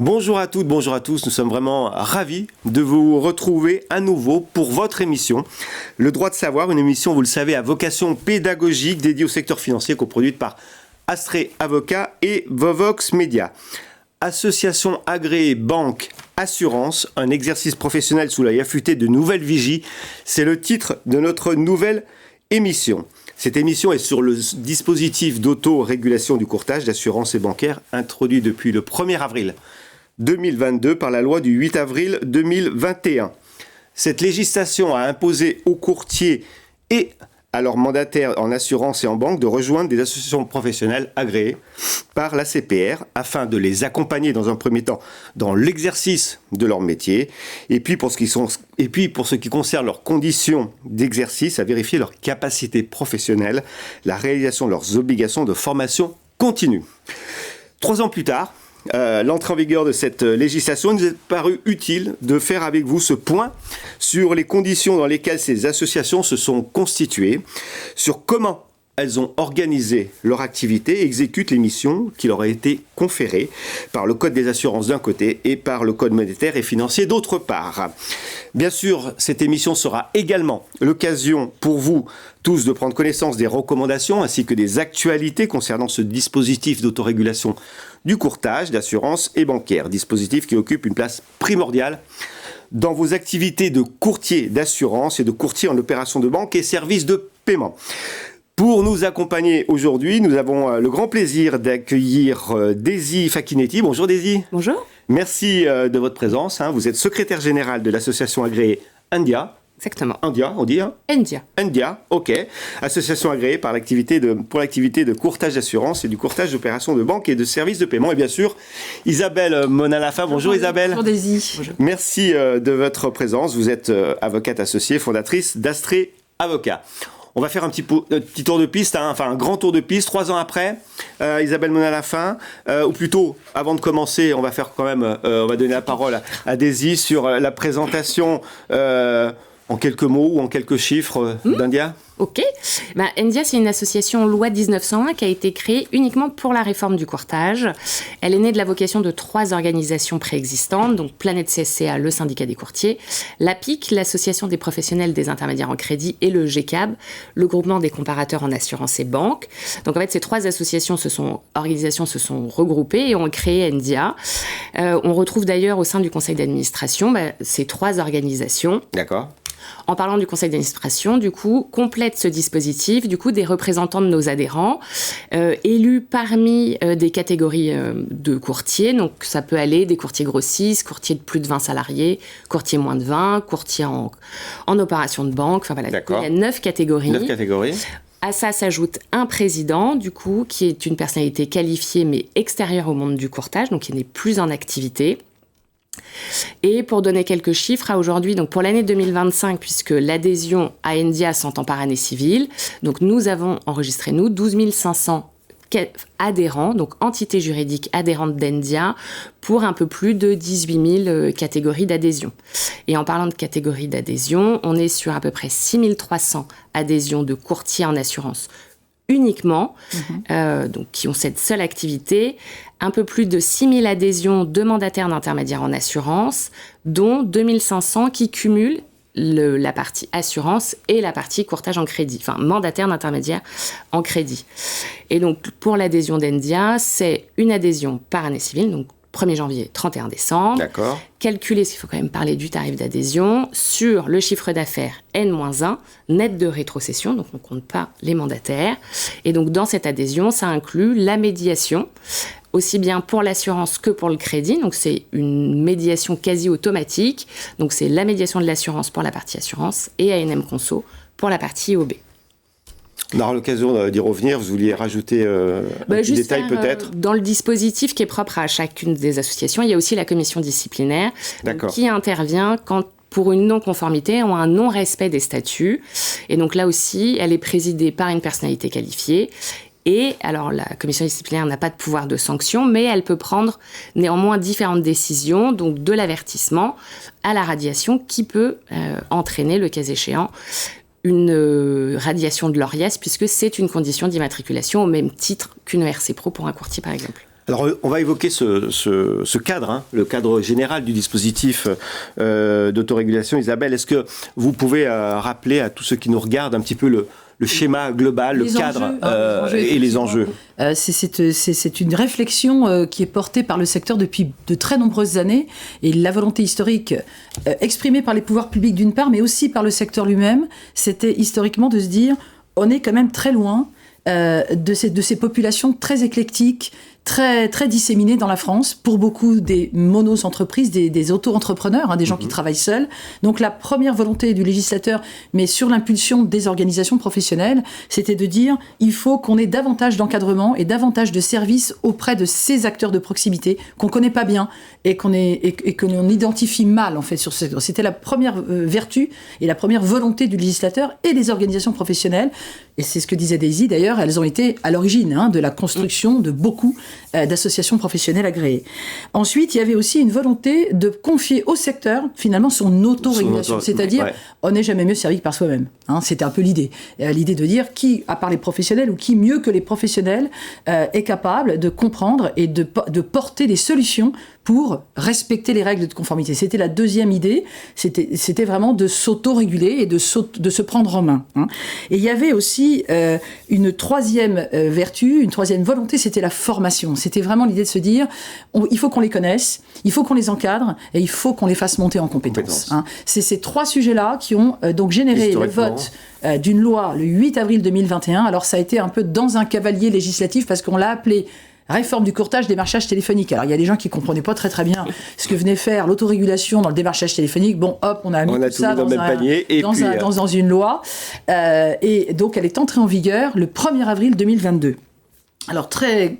Bonjour à toutes, bonjour à tous. Nous sommes vraiment ravis de vous retrouver à nouveau pour votre émission Le droit de savoir, une émission, vous le savez, à vocation pédagogique dédiée au secteur financier, coproduite par Astrée Avocats et Vovox Média. Association agréée banque assurance, un exercice professionnel sous l'œil affûté de nouvelles vigies, c'est le titre de notre nouvelle émission. Cette émission est sur le dispositif d'autorégulation du courtage d'assurance et bancaire introduit depuis le 1er avril 2022 par la loi du 8 avril 2021. Cette législation a imposé aux courtiers et à leurs mandataires en assurance et en banque de rejoindre des associations professionnelles agréées par la CPR afin de les accompagner dans un premier temps dans l'exercice de leur métier et puis pour ce qui concerne leurs conditions d'exercice, à vérifier leur capacité professionnelle, la réalisation de leurs obligations de formation continue. 3 ans plus tard, l'entrée en vigueur de cette législation, il nous est paru utile de faire avec vous ce point sur les conditions dans lesquelles ces associations se sont constituées, sur comment elles ont organisé leur activité et exécutent les missions qui leur ont été conférées par le Code des assurances d'un côté et par le Code monétaire et financier d'autre part. Bien sûr, cette émission sera également l'occasion pour vous tous de prendre connaissance des recommandations ainsi que des actualités concernant ce dispositif d'autorégulation du courtage, d'assurance et bancaire, dispositif qui occupe une place primordiale dans vos activités de courtier d'assurance et de courtier en opérations de banque et services de paiement. Pour nous accompagner aujourd'hui, nous avons le grand plaisir d'accueillir Daisy Facchinetti. Bonjour Daisy. Bonjour. Merci de votre présence. Vous êtes secrétaire générale de l'association agréée India. Exactement. India, on dit India, ok. Association agréée pour l'activité de courtage d'assurance et du courtage d'opérations de banque et de services de paiement. Et bien sûr, Isabelle Monalafa. Bonjour Isabelle. Bonjour Daisy. Bonjour. Merci de votre présence. Vous êtes avocate associée, fondatrice d'Astrée Avocats. On va faire un petit tour de piste, un grand tour de piste. 3 ans après, Isabelle Monalafa, ou plutôt, avant de commencer, on va faire quand même, on va donner la parole à Daisy sur la présentation en quelques mots ou en quelques chiffres d'India. Ok. India, c'est une association loi 1901 qui a été créée uniquement pour la réforme du courtage. Elle est née de la vocation de 3 organisations préexistantes, donc Planète CSCA, le syndicat des courtiers, l'APIC, l'association des professionnels des intermédiaires en crédit, et le GCAB, le groupement des comparateurs en assurance et banque. Donc en fait, ces 3 organisations se sont regroupées et ont créé India. On retrouve d'ailleurs au sein du conseil d'administration ces 3 organisations. D'accord. En parlant du conseil d'administration, du coup, complète ce dispositif, du coup, des représentants de nos adhérents, élus parmi des catégories de courtiers. Donc, ça peut aller des courtiers grossistes, courtiers de plus de 20 salariés, courtiers moins de 20, courtiers en opération de banque. Enfin, voilà. D'accord. Il y a 9 catégories. 9 catégories. À ça s'ajoute un président, du coup, qui est une personnalité qualifiée, mais extérieure au monde du courtage, donc qui n'est plus en activité. Et pour donner quelques chiffres, à aujourd'hui, donc pour l'année 2025, puisque l'adhésion à India s'entend par année civile, donc nous avons enregistré, 12 500 adhérents, donc entités juridiques adhérentes d'India, pour un peu plus de 18 000 catégories d'adhésion. Et en parlant de catégories d'adhésion, on est sur à peu près 6 300 adhésions de courtiers en assurance uniquement, donc qui ont cette seule activité, un peu plus de 6 000 adhésions de mandataires d'intermédiaires en assurance, dont 2 500 qui cumulent la partie assurance et la partie courtage en crédit, enfin mandataire d'intermédiaire en crédit. Et donc pour l'adhésion d'India, c'est une adhésion par année civile, donc 1er janvier, 31 décembre. D'accord. Calculer, parce qu'il faut quand même parler du tarif d'adhésion, sur le chiffre d'affaires N-1, net de rétrocession, donc on ne compte pas les mandataires. Et donc dans cette adhésion, ça inclut la médiation, aussi bien pour l'assurance que pour le crédit. Donc c'est une médiation quasi automatique. Donc c'est la médiation de l'assurance pour la partie assurance et ANM Conso pour la partie OB. On aura l'occasion d'y revenir. Vous vouliez rajouter un petit détail peut-être dans le dispositif qui est propre à chacune des associations, il y a aussi la commission disciplinaire qui intervient quand pour une non-conformité ou un non-respect des statuts. Et donc là aussi, elle est présidée par une personnalité qualifiée. Et alors, la commission disciplinaire n'a pas de pouvoir de sanction, mais elle peut prendre néanmoins différentes décisions, donc de l'avertissement à la radiation, qui peut entraîner, le cas échéant, une radiation de l'ORIAS, puisque c'est une condition d'immatriculation au même titre qu'une ERC Pro pour un courtier, par exemple. Alors, on va évoquer ce cadre, le cadre général du dispositif d'autorégulation. Isabelle, est-ce que vous pouvez rappeler à tous ceux qui nous regardent un petit peu le schéma global, le cadre et les enjeux? C'est une réflexion qui est portée par le secteur depuis de très nombreuses années, et la volonté historique exprimée par les pouvoirs publics d'une part, mais aussi par le secteur lui-même, c'était historiquement de se dire on est quand même très loin de ces populations très éclectiques, très, très disséminées dans la France, pour beaucoup des monos-entreprises, des auto-entrepreneurs, des gens qui travaillent seuls. Donc la première volonté du législateur, mais sur l'impulsion des organisations professionnelles, c'était de dire il faut qu'on ait davantage d'encadrement et davantage de services auprès de ces acteurs de proximité qu'on connaît pas bien et qu'on identifie mal en fait sur ce secteur. C'était la première vertu et la première volonté du législateur et des organisations professionnelles. Et c'est ce que disait Daisy d'ailleurs, elles ont été à l'origine de la construction de beaucoup d'associations professionnelles agréées. Ensuite, il y avait aussi une volonté de confier au secteur, finalement, son autorégulation. C'est-à-dire, on n'est jamais mieux servi que par soi-même. C'était un peu l'idée. L'idée de dire qui, à part les professionnels, ou qui, mieux que les professionnels, est capable de comprendre et de porter des solutions pour respecter les règles de conformité. C'était la deuxième idée. C'était vraiment de s'autoréguler et de se prendre en main. Et il y avait aussi une troisième vertu, une troisième volonté, c'était la formation. C'était vraiment l'idée de se dire, il faut qu'on les connaisse, il faut qu'on les encadre et il faut qu'on les fasse monter en compétences. C'est ces trois sujets-là qui ont donc généré le vote d'une loi le 8 avril 2021. Alors ça a été un peu dans un cavalier législatif parce qu'on l'a appelé réforme du courtage démarchage téléphonique. Alors, il y a des gens qui ne comprenaient pas très bien ce que venait faire l'autorégulation dans le démarchage téléphonique. Bon, hop, on a mis tout ça dans une loi. Et donc, elle est entrée en vigueur le 1er avril 2022. Alors, très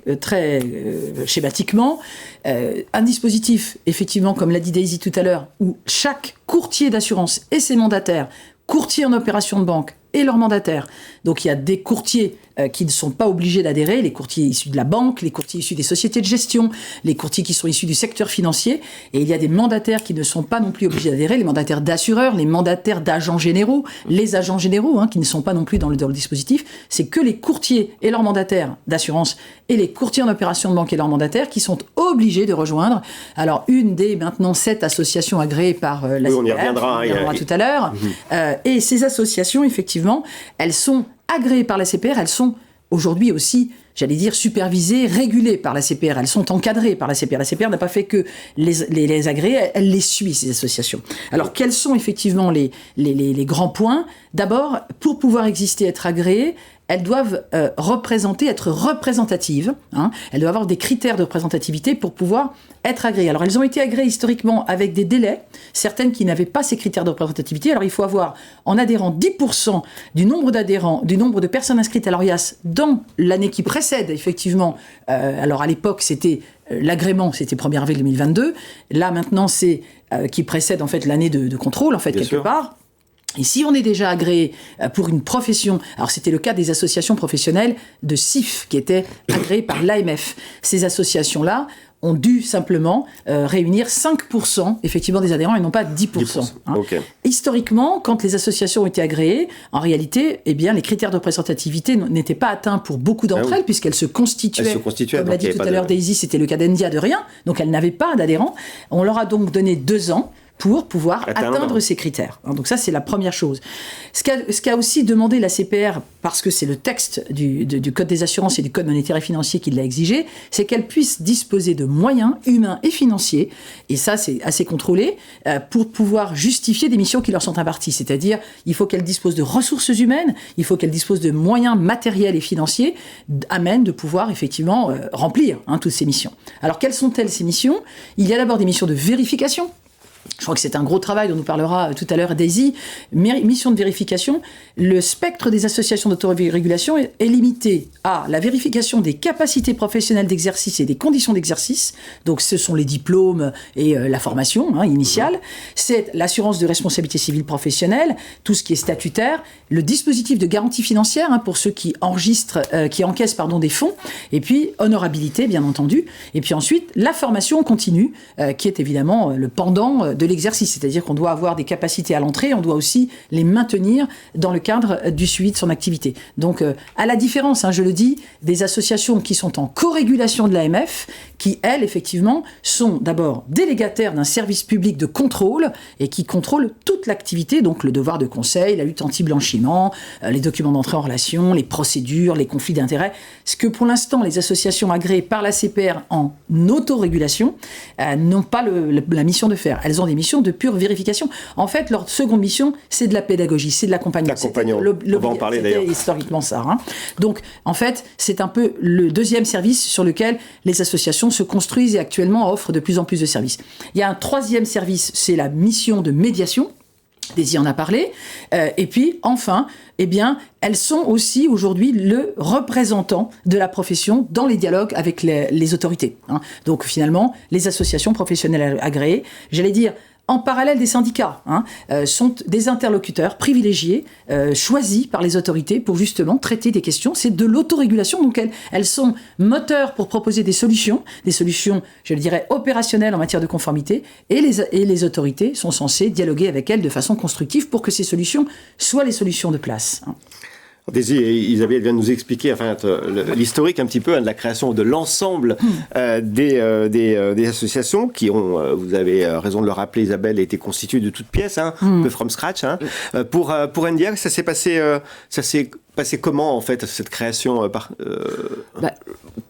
schématiquement, un dispositif, effectivement, comme l'a dit Daisy tout à l'heure, où chaque courtier d'assurance et ses mandataires, courtiers en opération de banque et leurs mandataires. Donc il y a des courtiers qui ne sont pas obligés d'adhérer, les courtiers issus de la banque, les courtiers issus des sociétés de gestion, les courtiers qui sont issus du secteur financier, et il y a des mandataires qui ne sont pas non plus obligés d'adhérer, les mandataires d'assureurs, les mandataires d'agents généraux, les agents généraux qui ne sont pas non plus dans le dispositif. C'est que les courtiers et leurs mandataires d'assurance et les courtiers en opération de banque et leurs mandataires qui sont obligés de rejoindre. Alors une des maintenant 7 associations agréées par la CPR, on y reviendra tout à l'heure, et ces associations effectivement, elles sont agréées par la CPR, elles sont aujourd'hui aussi, j'allais dire, supervisées, régulées par la CPR, elles sont encadrées par la CPR. La CPR n'a pas fait que les agréer, elle les suit, ces associations. Alors, quels sont effectivement les grands points ? D'abord, pour pouvoir exister, être agréées, elles doivent être représentatives. Elles doivent avoir des critères de représentativité pour pouvoir être agréées. Alors, elles ont été agréées historiquement avec des délais, certaines qui n'avaient pas ces critères de représentativité. Alors, il faut avoir en adhérant 10% du nombre d'adhérents, du nombre de personnes inscrites à l'ORIAS dans l'année qui précède, effectivement. Alors, à l'époque, c'était l'agrément, c'était 1er avril 2022. Là, maintenant, c'est qui précède, en fait, l'année de contrôle, en fait, Bien quelque sûr. part. Et si on est déjà agréé pour une profession, alors c'était le cas des associations professionnelles de CIF qui étaient agréées par l'AMF. Ces associations-là ont dû simplement réunir 5% effectivement des adhérents et non pas 10%. Okay. Historiquement, quand les associations ont été agréées, en réalité, les critères de représentativité n'étaient pas atteints pour beaucoup d'entre elles, puisqu'elles se constituaient. Comme l'a dit tout à l'heure Daisy, c'était le cas d'Endia de rien, donc elles n'avaient pas d'adhérents. On leur a donc donné 2 ans pour pouvoir atteindre ces critères. Donc ça, c'est la première chose. Ce qu'a aussi demandé la CPR, parce que c'est le texte du Code des assurances et du Code monétaire et financier qui l'a exigé, c'est qu'elle puisse disposer de moyens humains et financiers, et ça, c'est assez contrôlé, pour pouvoir justifier des missions qui leur sont imparties. C'est-à-dire, il faut qu'elle dispose de ressources humaines, il faut qu'elle dispose de moyens matériels et financiers à même de pouvoir, effectivement, remplir toutes ces missions. Alors, quelles sont-elles, ces missions ? Il y a d'abord des missions de vérification. Je crois que c'est un gros travail dont nous parlera tout à l'heure Daisy. Mission de vérification, le spectre des associations d'autorégulation est limité à la vérification des capacités professionnelles d'exercice et des conditions d'exercice. Donc ce sont les diplômes et la formation initiale. C'est l'assurance de responsabilité civile professionnelle, tout ce qui est statutaire, le dispositif de garantie financière pour ceux qui enregistrent, qui encaissent des fonds, et puis honorabilité bien entendu. Et puis ensuite la formation continue, qui est évidemment le pendant de l'exercice, c'est-à-dire qu'on doit avoir des capacités à l'entrée, on doit aussi les maintenir dans le cadre du suivi de son activité. Donc, à la différence, je le dis, des associations qui sont en co-régulation de l'AMF, qui, elles, effectivement, sont d'abord délégataires d'un service public de contrôle et qui contrôlent toute l'activité, donc le devoir de conseil, la lutte anti-blanchiment, les documents d'entrée en relation, les procédures, les conflits d'intérêts. Ce que, pour l'instant, les associations agréées par la CPR en autorégulation n'ont pas la mission de faire. Elles ont des missions de pure vérification. En fait, leur seconde mission, c'est de la pédagogie, c'est de l'accompagnement. On va en parler d'ailleurs. C'était historiquement ça. Donc, en fait, c'est un peu le deuxième service sur lequel les associations se construisent et actuellement offrent de plus en plus de services. Il y a un troisième service, c'est la mission de médiation. Daisy en a parlé. Et puis, enfin, elles sont aussi aujourd'hui le représentant de la profession dans les dialogues avec les autorités. Donc, finalement, les associations professionnelles agréées, j'allais dire, en parallèle des syndicats, sont des interlocuteurs privilégiés, choisis par les autorités pour justement traiter des questions. C'est de l'autorégulation, donc elles sont moteurs pour proposer des solutions, je le dirais, opérationnelles en matière de conformité, et les autorités sont censées dialoguer avec elles de façon constructive pour que ces solutions soient les solutions de place. Daisy et Isabelle viennent nous expliquer l'historique un petit peu de la création de l'ensemble des associations qui ont, vous avez raison de le rappeler, Isabelle, été constituées de toutes pièces, un peu from scratch. Pour NDIA, ça s'est passé comment en fait cette création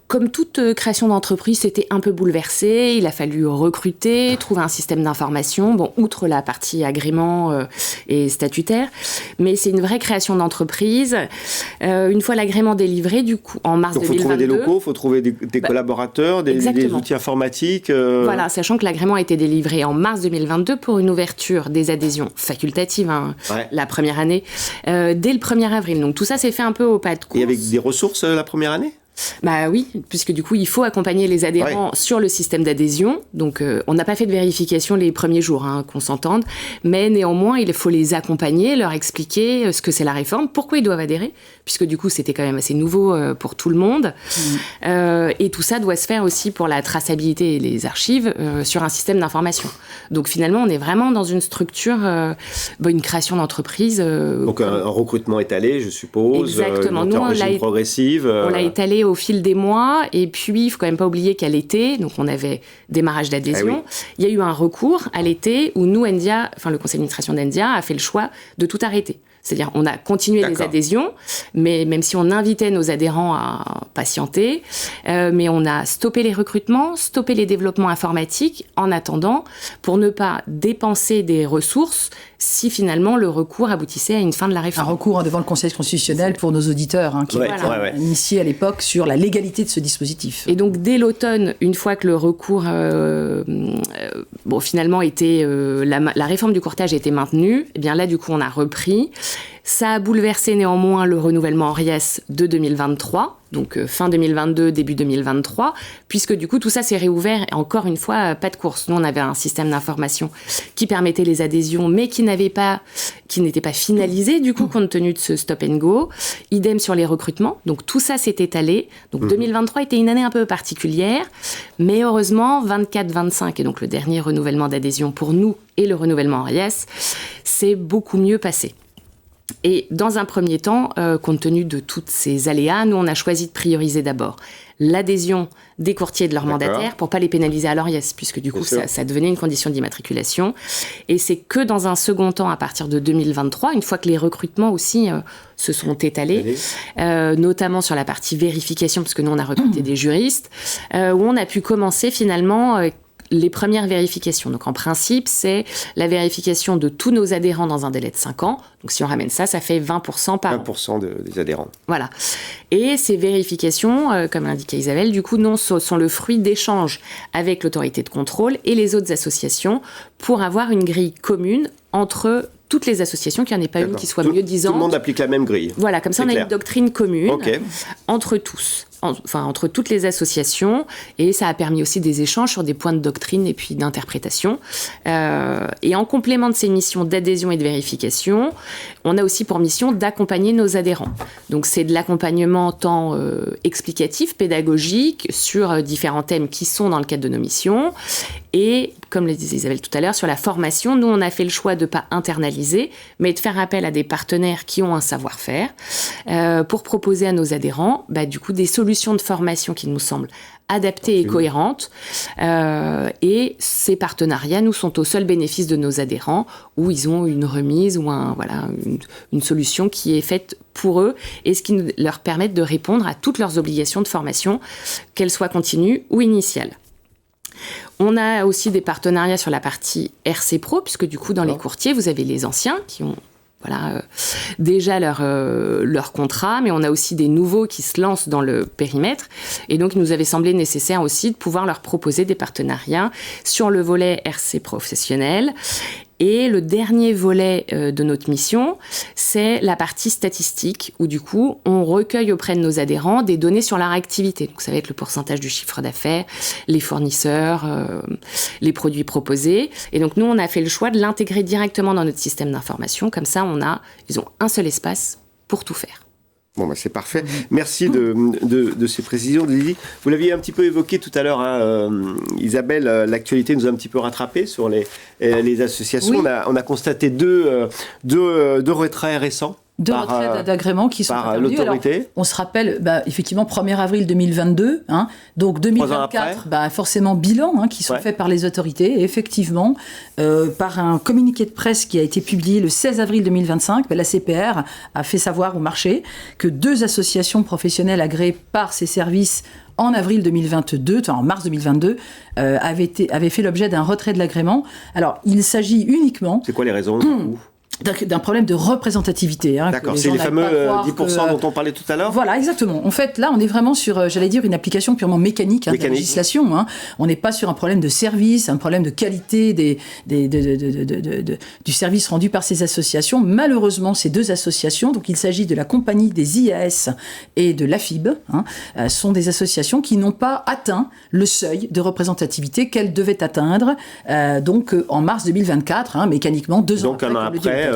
Comme toute création d'entreprise, c'était un peu bouleversé. Il a fallu recruter, trouver un système d'information. Bon, outre la partie agrément et statutaire, mais c'est une vraie création d'entreprise. Une fois l'agrément délivré, du coup, en mars 2022. Donc, il faut trouver des locaux, il faut trouver des collaborateurs, des outils informatiques. Voilà, sachant que l'agrément a été délivré en mars 2022 pour une ouverture des adhésions facultatives, la première année, dès le 1er avril. Donc tout ça s'est fait un peu au pas de course. Et avec des ressources la première année ? Bah oui, puisque du coup, il faut accompagner les adhérents sur le système d'adhésion. Donc, on n'a pas fait de vérification les premiers jours, qu'on s'entende. Mais néanmoins, il faut les accompagner, leur expliquer ce que c'est la réforme, pourquoi ils doivent adhérer, puisque du coup, c'était quand même assez nouveau pour tout le monde. Et tout ça doit se faire aussi pour la traçabilité et les archives sur un système d'information. Donc, finalement, on est vraiment dans une structure, une création d'entreprise. Donc, un recrutement étalé, je suppose. Exactement. Une montée progressive. On l'a étalé au fil des mois, et puis il faut quand même pas oublier qu'à l'été, donc on avait démarrage d'adhésion, il y a eu un recours à l'été où nous, NDIA, le conseil d'administration d'NDIA a fait le choix de tout arrêter. C'est-à-dire, on a continué les adhésions, mais même si on invitait nos adhérents à patienter, mais on a stoppé les recrutements, stoppé les développements informatiques en attendant, pour ne pas dépenser des ressources si finalement le recours aboutissait à une fin de la réforme. Un recours devant le Conseil constitutionnel pour nos auditeurs qui ont initié à l'époque sur la légalité de ce dispositif. Et donc, dès l'automne, une fois que le recours finalement était la réforme du courtage a été maintenue, et bien là, du coup, on a repris. Ça a bouleversé néanmoins le renouvellement en RIES de 2023, donc fin 2022, début 2023, puisque du coup tout ça s'est réouvert, et encore une fois, pas de course. Nous, on avait un système d'information qui permettait les adhésions, mais qui n'était pas finalisé, du coup, compte tenu de ce stop and go. Idem sur les recrutements, donc tout ça s'est étalé. Donc 2023 était une année un peu particulière, mais heureusement, 24-25, et donc le dernier renouvellement d'adhésion pour nous et le renouvellement en RIES, c'est beaucoup mieux passé. Et dans un premier temps, compte tenu de tous ces aléas, nous, on a choisi de prioriser d'abord l'adhésion des courtiers de leurs mandataires pour pas les pénaliser à leur RIES, puisque du coup, ça devenait une condition d'immatriculation. Et c'est que dans un second temps, à partir de 2023, une fois que les recrutements aussi se sont étalés, notamment sur la partie vérification, parce que nous, on a recruté des juristes, où on a pu commencer finalement les premières vérifications. Donc, en principe, c'est la vérification de tous nos adhérents dans un délai de 5 ans. Donc, si on ramène ça, ça fait 20% par an. 20% des adhérents. Voilà. Et ces vérifications, comme l'indiquait Isabelle, du coup, sont le fruit d'échanges avec l'autorité de contrôle et les autres associations pour avoir une grille commune entre toutes les associations, qu'il n'y en ait pas une qui soit mieux disante. Tout le monde applique la même grille. Voilà, comme ça, on a une doctrine commune entre tous. entre toutes les associations, et ça a permis aussi des échanges sur des points de doctrine et puis d'interprétation. Et en complément de ces missions d'adhésion et de vérification, on a aussi pour mission d'accompagner nos adhérents. Donc c'est de l'accompagnement tant explicatif, pédagogique, sur différents thèmes qui sont dans le cadre de nos missions, et comme le disait Isabelle tout à l'heure, sur la formation, nous on a fait le choix de ne pas internaliser, mais de faire appel à des partenaires qui ont un savoir-faire pour proposer à nos adhérents du coup des solutions de formation qui nous semblent adaptées et cohérentes. Et ces partenariats nous sont au seul bénéfice de nos adhérents, où ils ont une remise ou une solution qui est faite pour eux, et ce qui leur permet de répondre à toutes leurs obligations de formation, qu'elles soient continues ou initiales. On a aussi des partenariats sur la partie RC Pro, puisque du coup, dans les courtiers, vous avez les anciens qui ont déjà leur contrat, mais on a aussi des nouveaux qui se lancent dans le périmètre. Et donc, il nous avait semblé nécessaire aussi de pouvoir leur proposer des partenariats sur le volet RC professionnel. Et le dernier volet de notre mission, c'est la partie statistique, où du coup, on recueille auprès de nos adhérents des données sur leur activité. Donc ça va être le pourcentage du chiffre d'affaires, les fournisseurs, les produits proposés. Et donc nous, on a fait le choix de l'intégrer directement dans notre système d'information. Comme ça, ils ont un seul espace pour tout faire. Bon, c'est parfait. Merci de ces précisions, Lydie. Vous l'aviez un petit peu évoqué tout à l'heure, Isabelle, l'actualité nous a un petit peu rattrapé sur les associations. Oui. On a constaté deux retraits récents. Deux retraits d'agrément qui sont intervenus. L'autorité. Alors, on se rappelle, effectivement, 1er avril 2022, donc 2024, forcément bilan qui sont faits par les autorités. Et effectivement, par un communiqué de presse qui a été publié le 16 avril 2025, la CPR a fait savoir au marché que 2 associations professionnelles agréées par ces services en avril 2022, en mars 2022, avaient fait l'objet d'un retrait de l'agrément. Alors, il s'agit uniquement... C'est quoi les raisons du coup ? D'un problème de représentativité. D'accord, c'est les fameux 10% dont on parlait tout à l'heure. Voilà, exactement. En fait, là, on est vraiment sur, j'allais dire, une application purement mécanique de la législation. On n'est pas sur un problème de service, un problème de qualité du service rendu par ces associations. Malheureusement, ces 2 associations, donc il s'agit de la compagnie des IAS et de l'AFIB, sont des associations qui n'ont pas atteint le seuil de représentativité qu'elles devaient atteindre donc en mars 2024, mécaniquement 2 ans après. Donc un an après.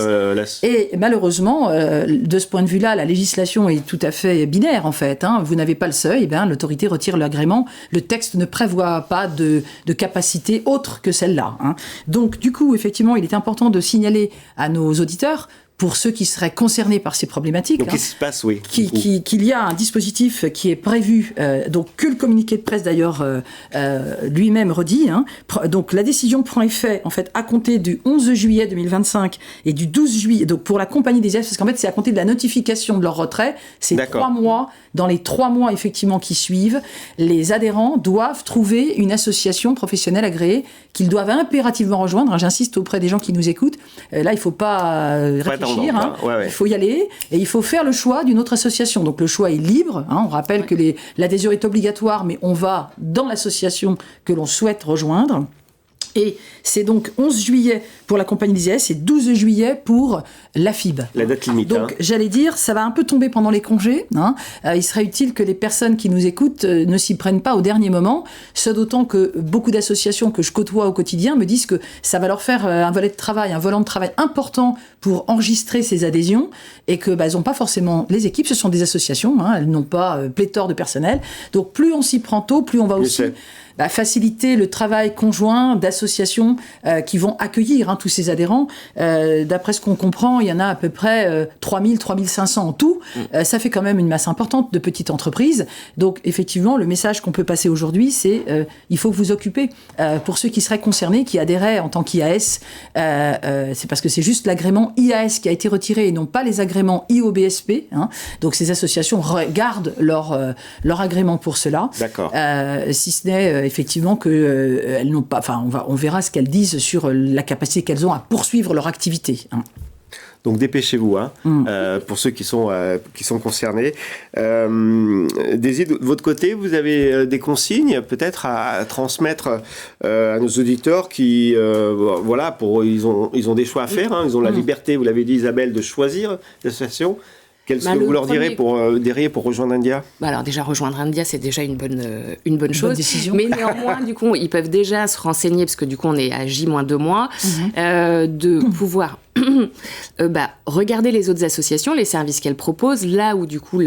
Et malheureusement, de ce point de vue-là, la législation est tout à fait binaire, en fait. Vous n'avez pas le seuil, l'autorité retire l'agrément. Le texte ne prévoit pas de capacité autre que celle-là. Donc, du coup, effectivement, il est important de signaler à nos auditeurs, pour ceux qui seraient concernés par ces problématiques, donc, qu'est-ce qui se passe, qu'il y a un dispositif qui est prévu, donc que le communiqué de presse d'ailleurs lui-même redit. Donc la décision prend effet en fait à compter du 11 juillet 2025 et du 12 juillet. Donc pour la compagnie des IAS, parce qu'en fait c'est à compter de la notification de leur retrait, c'est 3 mois. Dans les 3 mois effectivement qui suivent, les adhérents doivent trouver une association professionnelle agréée qu'ils doivent impérativement rejoindre. J'insiste auprès des gens qui nous écoutent. Là, il ne faut pas réfléchir. Il faut y aller et il faut faire le choix d'une autre association. Donc le choix est libre. On rappelle que l'adhésion est obligatoire, mais on va dans l'association que l'on souhaite rejoindre. Et c'est donc 11 juillet pour la compagnie des IAS et 12 juillet pour l'AFIB. La date limite. Donc, j'allais dire, ça va un peu tomber pendant les congés. Il serait utile que les personnes qui nous écoutent ne s'y prennent pas au dernier moment. Ce d'autant que beaucoup d'associations que je côtoie au quotidien me disent que ça va leur faire un volet de travail, un volant de travail important pour enregistrer ces adhésions et que elles n'ont pas forcément les équipes. Ce sont des associations, elles n'ont pas pléthore de personnel. Donc, plus on s'y prend tôt, plus on va aussi... faciliter le travail conjoint d'associations qui vont accueillir tous ces adhérents. D'après ce qu'on comprend, il y en a à peu près 3000, 3500 en tout. Ça fait quand même une masse importante de petites entreprises. Donc, effectivement, le message qu'on peut passer aujourd'hui, c'est il faut que vous occupez. Pour ceux qui seraient concernés, qui adhéraient en tant qu'IAS, c'est parce que c'est juste l'agrément IAS qui a été retiré et non pas les agréments IOBSP. Donc, ces associations gardent leur agrément pour cela. D'accord. Si ce n'est effectivement qu'elles n'ont pas... Enfin, on verra ce qu'elles disent sur la capacité qu'elles ont à poursuivre leur activité. Donc dépêchez-vous, pour ceux qui sont concernés. Daisy, de votre côté, vous avez des consignes peut-être à transmettre à nos auditeurs qui, ils ont des choix à faire. Ils ont la liberté, vous l'avez dit Isabelle, de choisir l'association. Qu'est-ce que vous leur direz pour rejoindre India ? Alors déjà, rejoindre India, c'est déjà une bonne chose. Bonne décision. Mais néanmoins, du coup, ils peuvent déjà se renseigner, parce que du coup, on est à J-2 mois, de pouvoir regarder les autres associations, les services qu'elles proposent, là où du coup,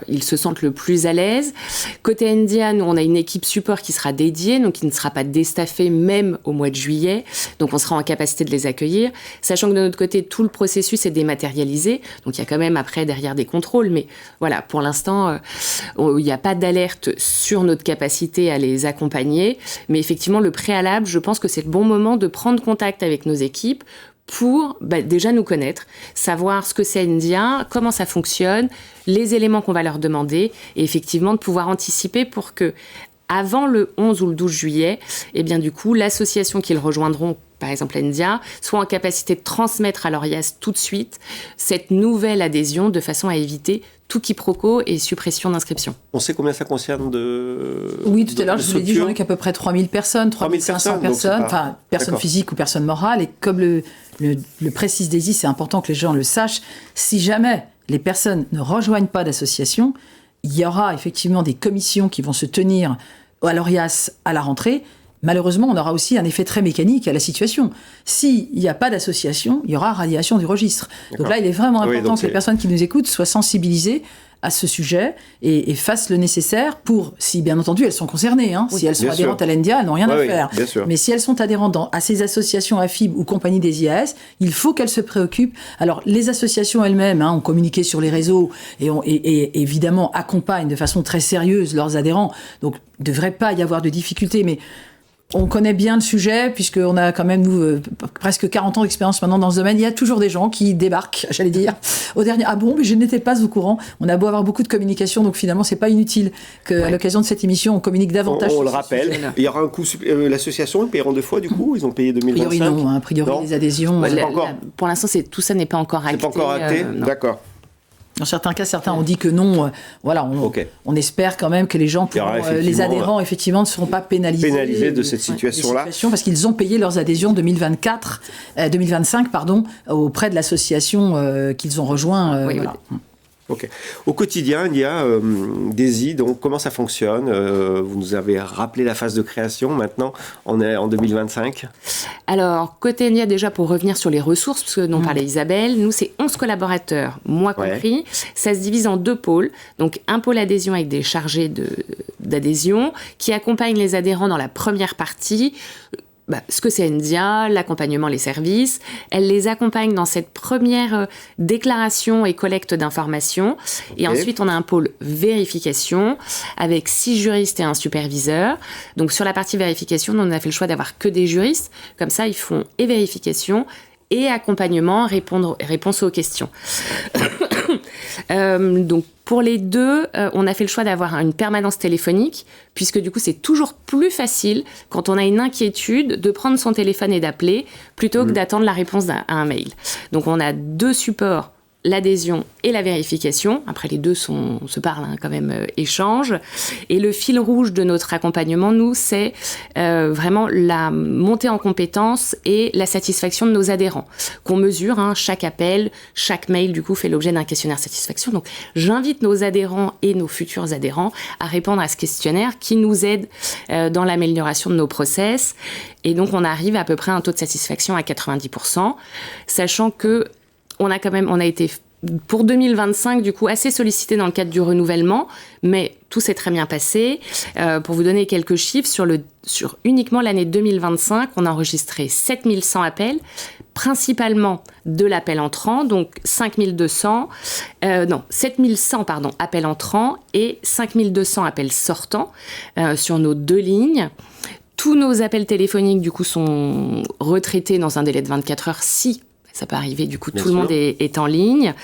ils se sentent le plus à l'aise. Côté India, nous, on a une équipe support qui sera dédiée, donc qui ne sera pas déstaffée même au mois de juillet. Donc, on sera en capacité de les accueillir. Sachant que de notre côté, tout le processus est dématérialisé. Donc, il y a quand même après derrière des contrôles. Mais voilà, pour l'instant, il n'y a pas d'alerte sur notre capacité à les accompagner. Mais effectivement, le préalable, je pense que c'est le bon moment de prendre contact avec nos équipes pour déjà nous connaître, savoir ce que c'est India, comment ça fonctionne, les éléments qu'on va leur demander, et effectivement de pouvoir anticiper pour que, avant le 11 ou le 12 juillet, eh bien du coup, l'association qu'ils rejoindront, par exemple India, soit en capacité de transmettre à l'ORIAS tout de suite cette nouvelle adhésion de façon à éviter tout quiproquo et suppression d'inscription. On sait combien ça concerne de... Oui, tout à l'heure, je vous l'ai dit, j'en ai qu'à peu près 3000 personnes, 3500 personnes, enfin, personnes physiques ou personnes morales. Et comme le précise Daisy, c'est important que les gens le sachent, si jamais les personnes ne rejoignent pas d'association, il y aura effectivement des commissions qui vont se tenir à l'ORIAS à la rentrée. Malheureusement, on aura aussi un effet très mécanique à la situation. S'il n'y a pas d'association, il y aura radiation du registre. Donc là, il est vraiment important que les personnes qui nous écoutent soient sensibilisées à ce sujet et fassent le nécessaire pour, si bien entendu elles sont concernées, si elles sont adhérentes à l'India, elles n'ont rien à faire. Mais si elles sont adhérentes à ces associations AFIB ou compagnie des IAS, il faut qu'elles se préoccupent. Alors les associations elles-mêmes ont communiqué sur les réseaux et évidemment accompagnent de façon très sérieuse leurs adhérents. Donc il ne devrait pas y avoir de difficultés, mais on connaît bien le sujet, puisqu'on a quand même, nous, presque 40 ans d'expérience maintenant dans ce domaine. Il y a toujours des gens qui débarquent, j'allais dire, au dernier. Ah bon, mais je n'étais pas au courant. On a beau avoir beaucoup de communication, donc finalement, c'est pas inutile qu'à l'occasion de cette émission, on communique davantage. On le rappelle. Il y aura un coût. L'association, ils paieront 2 fois, du coup. Ils ont payé 2025. A priori, non. A priori, les adhésions. Pour l'instant, tout ça n'est pas encore acté. C'est pas encore acté. D'accord. Dans certains cas, certains ont dit que non. On espère quand même que les gens pourront, les adhérents, effectivement, ne seront pas pénalisés de cette situation-là. Parce qu'ils ont payé leurs adhésions 2025, auprès de l'association qu'ils ont rejoint. Ok. Au quotidien, il y a Daisy, donc comment ça fonctionne ? Vous nous avez rappelé la phase de création, maintenant on est en 2025. Alors, côté India, déjà pour revenir sur les ressources, parce que dont parlait Isabelle, nous c'est 11 collaborateurs, moi compris. Ça se divise en 2 pôles. Donc un pôle adhésion avec des chargés d'adhésion qui accompagnent les adhérents dans la première partie. Ce que c'est India, l'accompagnement, les services. Elle les accompagne dans cette première déclaration et collecte d'informations. Et ensuite, on a un pôle vérification avec 6 juristes et un superviseur. Donc, sur la partie vérification, on a fait le choix d'avoir que des juristes. Comme ça, ils font et vérification et accompagnement, réponse aux questions. Donc, pour les deux, on a fait le choix d'avoir une permanence téléphonique, puisque du coup, c'est toujours plus facile, quand on a une inquiétude, de prendre son téléphone et d'appeler, plutôt que d'attendre la réponse à un mail. Donc, on a 2 supports, l'adhésion et la vérification. Après, les deux se parlent, quand même, échangent. Et le fil rouge de notre accompagnement, nous, c'est vraiment la montée en compétences et la satisfaction de nos adhérents, qu'on mesure. Chaque appel, chaque mail, du coup, fait l'objet d'un questionnaire satisfaction. Donc, j'invite nos adhérents et nos futurs adhérents à répondre à ce questionnaire qui nous aide dans l'amélioration de nos process. Et donc, on arrive à peu près à un taux de satisfaction à 90%, sachant que on a été, pour 2025, du coup, assez sollicité dans le cadre du renouvellement, mais tout s'est très bien passé. Pour vous donner quelques chiffres, sur uniquement l'année 2025, on a enregistré 7100 appels, principalement de l'appel entrant, donc 7100 appels entrants et 5200 appels sortants sur nos 2 lignes. Tous nos appels téléphoniques, du coup, sont retraités dans un délai de 24 heures si ça peut arriver, du coup, tout le monde est en ligne.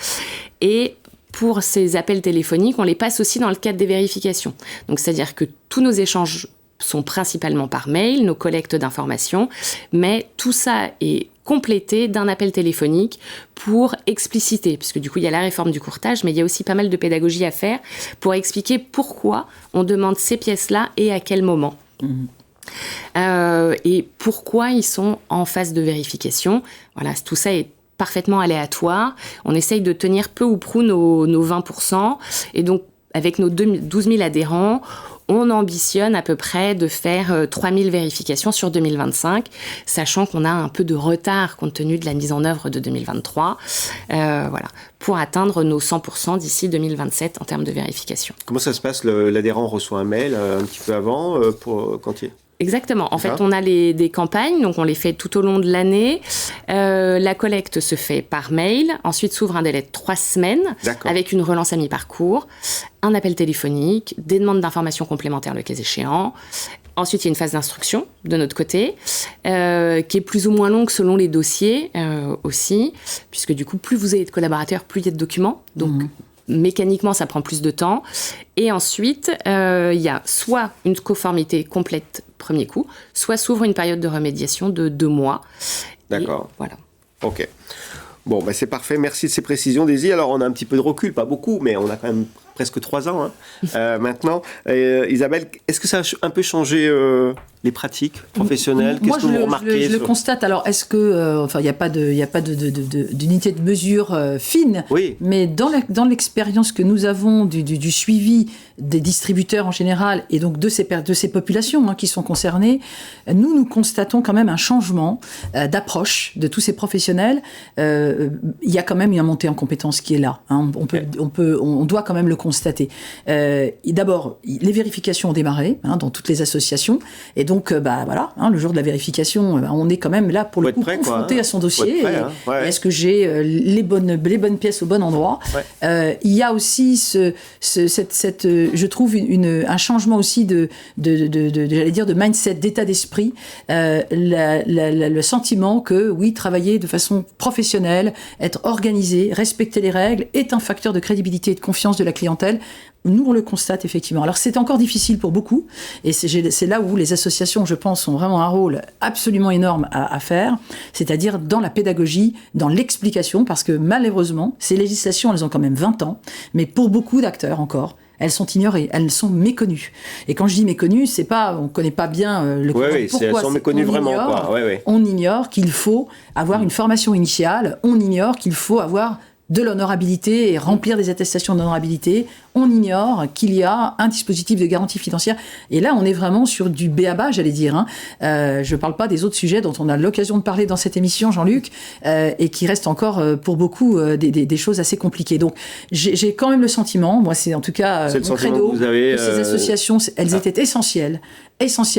Et pour ces appels téléphoniques, on les passe aussi dans le cadre des vérifications. Donc, c'est-à-dire que tous nos échanges sont principalement par mail, nos collectes d'informations, mais tout ça est complété d'un appel téléphonique pour expliciter, puisque du coup, il y a la réforme du courtage, mais il y a aussi pas mal de pédagogie à faire pour expliquer pourquoi on demande ces pièces-là et à quel moment. Et pourquoi ils sont en phase de vérification. Voilà, tout ça est parfaitement aléatoire. On essaye de tenir peu ou prou nos 20%. Et donc, avec nos 12 000 adhérents, on ambitionne à peu près de faire 3 000 vérifications sur 2025, sachant qu'on a un peu de retard compte tenu de la mise en œuvre de 2023, pour atteindre nos 100% d'ici 2027 en termes de vérification. Comment ça se passe? L'adhérent reçoit un mail un petit peu avant quand il... Exactement. En fait, on a des campagnes, donc on les fait tout au long de l'année. La collecte se fait par mail. Ensuite, s'ouvre un délai de 3 semaines avec une relance à mi-parcours, un appel téléphonique, des demandes d'informations complémentaires le cas échéant. Ensuite, il y a une phase d'instruction de notre côté, qui est plus ou moins longue selon les dossiers aussi, puisque du coup, plus vous avez de collaborateurs, plus il y a de documents. Donc, mécaniquement, ça prend plus de temps. Et ensuite, il y a soit une conformité complète premier coup, soit s'ouvre une période de remédiation de 2 mois. D'accord. Et voilà. Ok. Bon, c'est parfait. Merci de ces précisions, Daisy. Alors, on a un petit peu de recul, pas beaucoup, mais on a quand même presque 3 ans maintenant. Isabelle, est-ce que ça a un peu changé les pratiques professionnelles? Qu'est-ce que vous remarquez? Je le constate. Alors, est-ce que... il n'y a pas d'unité de mesure fine, mais dans l'expérience que nous avons du suivi des distributeurs en général, et donc de ces populations qui sont concernées, nous constatons quand même un changement d'approche de tous ces professionnels. Il y a quand même une montée en compétences qui est là. On doit quand même le constater. D'abord, les vérifications ont démarré dans toutes les associations, et donc le jour de la vérification, on est quand même là pour le coup confronté à son dossier. Est-ce que j'ai les bonnes pièces au bon endroit? Il y a aussi je trouve un changement aussi j'allais dire de mindset, d'état d'esprit, le sentiment que oui, travailler de façon professionnelle, être organisé, respecter les règles est un facteur de crédibilité et de confiance de la clientèle. Nous, on le constate effectivement. Alors, c'est encore difficile pour beaucoup, et c'est là où les associations, je pense, ont vraiment un rôle absolument énorme à faire, c'est-à-dire dans la pédagogie, dans l'explication, parce que malheureusement, ces législations, elles ont quand même 20 ans, mais pour beaucoup d'acteurs encore, elles sont ignorées, elles sont méconnues. Et quand je dis méconnues, c'est pas, on connaît pas bien le pourquoi. Elles sont méconnues vraiment. On ignore qu'il faut avoir une formation initiale, on ignore qu'il faut avoir de l'honorabilité et remplir des attestations d'honorabilité. On ignore qu'il y a un dispositif de garantie financière. Et là, on est vraiment sur du b.a.-ba, j'allais dire. Je ne parle pas des autres sujets dont on a l'occasion de parler dans cette émission, Jean-Luc, et qui restent encore pour beaucoup des choses assez compliquées. Donc, j'ai quand même le sentiment, moi c'est en tout cas mon credo, que ces associations, elles étaient essentielles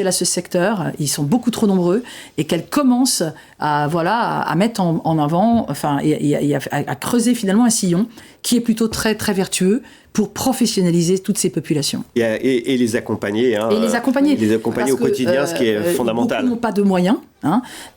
à ce secteur, ils sont beaucoup trop nombreux, et qu'elles commencent à mettre en avant, et à creuser finalement un sillon qui est plutôt très, très vertueux pour professionnaliser toutes ces populations. Et les accompagner. Et les accompagner au quotidien, ce qui est fondamental. Beaucoup n'ont pas de moyens,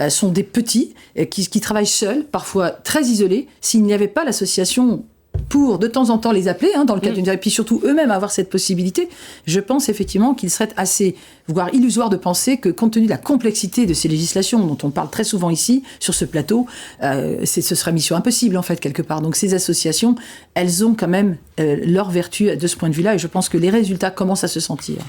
sont des petits qui travaillent seuls, parfois très isolés. S'il n'y avait pas l'association pour de temps en temps les appeler, dans le cadre d'une vérification, puis surtout eux-mêmes avoir cette possibilité, je pense effectivement qu'il serait assez, voire illusoire de penser que compte tenu de la complexité de ces législations dont on parle très souvent ici, sur ce plateau, ce serait mission impossible en fait quelque part. Donc ces associations, elles ont quand même leur vertu de ce point de vue-là, et je pense que les résultats commencent à se sentir.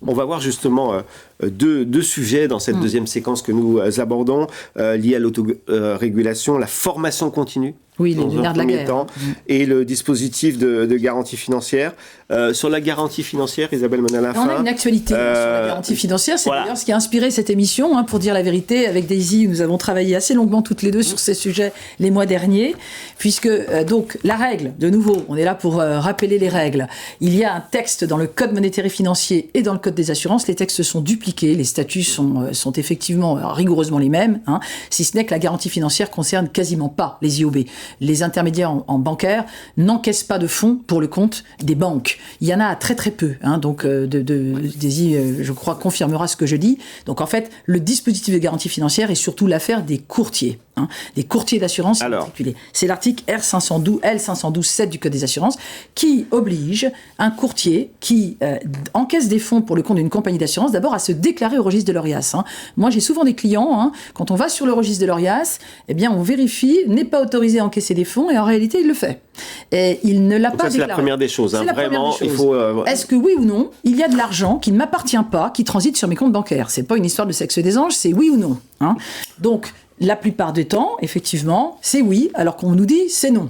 On va voir justement deux sujets dans cette deuxième séquence que nous abordons, liés à l'autorégulation, la formation continue. Oui, les nerfs de la guerre. Temps, et le dispositif de garantie financière. Sur la garantie financière, Isabelle Menalafin. On a une actualité sur la garantie financière. C'est d'ailleurs ce qui a inspiré cette émission, pour dire la vérité. Avec Daisy, nous avons travaillé assez longuement toutes les deux sur ces sujets les mois derniers. Puisque, donc, la règle, de nouveau, on est là pour rappeler les règles. Il y a un texte dans le Code monétaire et financier et dans le Code des assurances. Les textes sont dupliqués. Les statuts sont effectivement rigoureusement les mêmes. Si ce n'est que la garantie financière concerne quasiment pas les IOB. Les intermédiaires en bancaire n'encaissent pas de fonds pour le compte des banques. Il y en a très très peu. Donc, Daisy, je crois, confirmera ce que je dis. Donc, en fait, le dispositif de garantie financière est surtout l'affaire des courtiers. Des courtiers d'assurance en particulier. C'est l'article L512-7 du Code des assurances qui oblige un courtier qui encaisse des fonds pour le compte d'une compagnie d'assurance d'abord à se déclarer au registre de l'ORIAS. Moi, j'ai souvent des clients, quand on va sur le registre de l'ORIAS, on vérifie, n'est pas autorisé à encaisser des fonds, et en réalité, il le fait. Et il ne l'a pas déclaré. C'est la première des choses. Vraiment, il faut... Est-ce que oui ou non, il y a de l'argent qui ne m'appartient pas, qui transite sur mes comptes bancaires? C'est pas une histoire de sexe des anges, c'est oui ou non. Donc, La plupart du temps, effectivement, c'est oui, alors qu'on nous dit c'est non.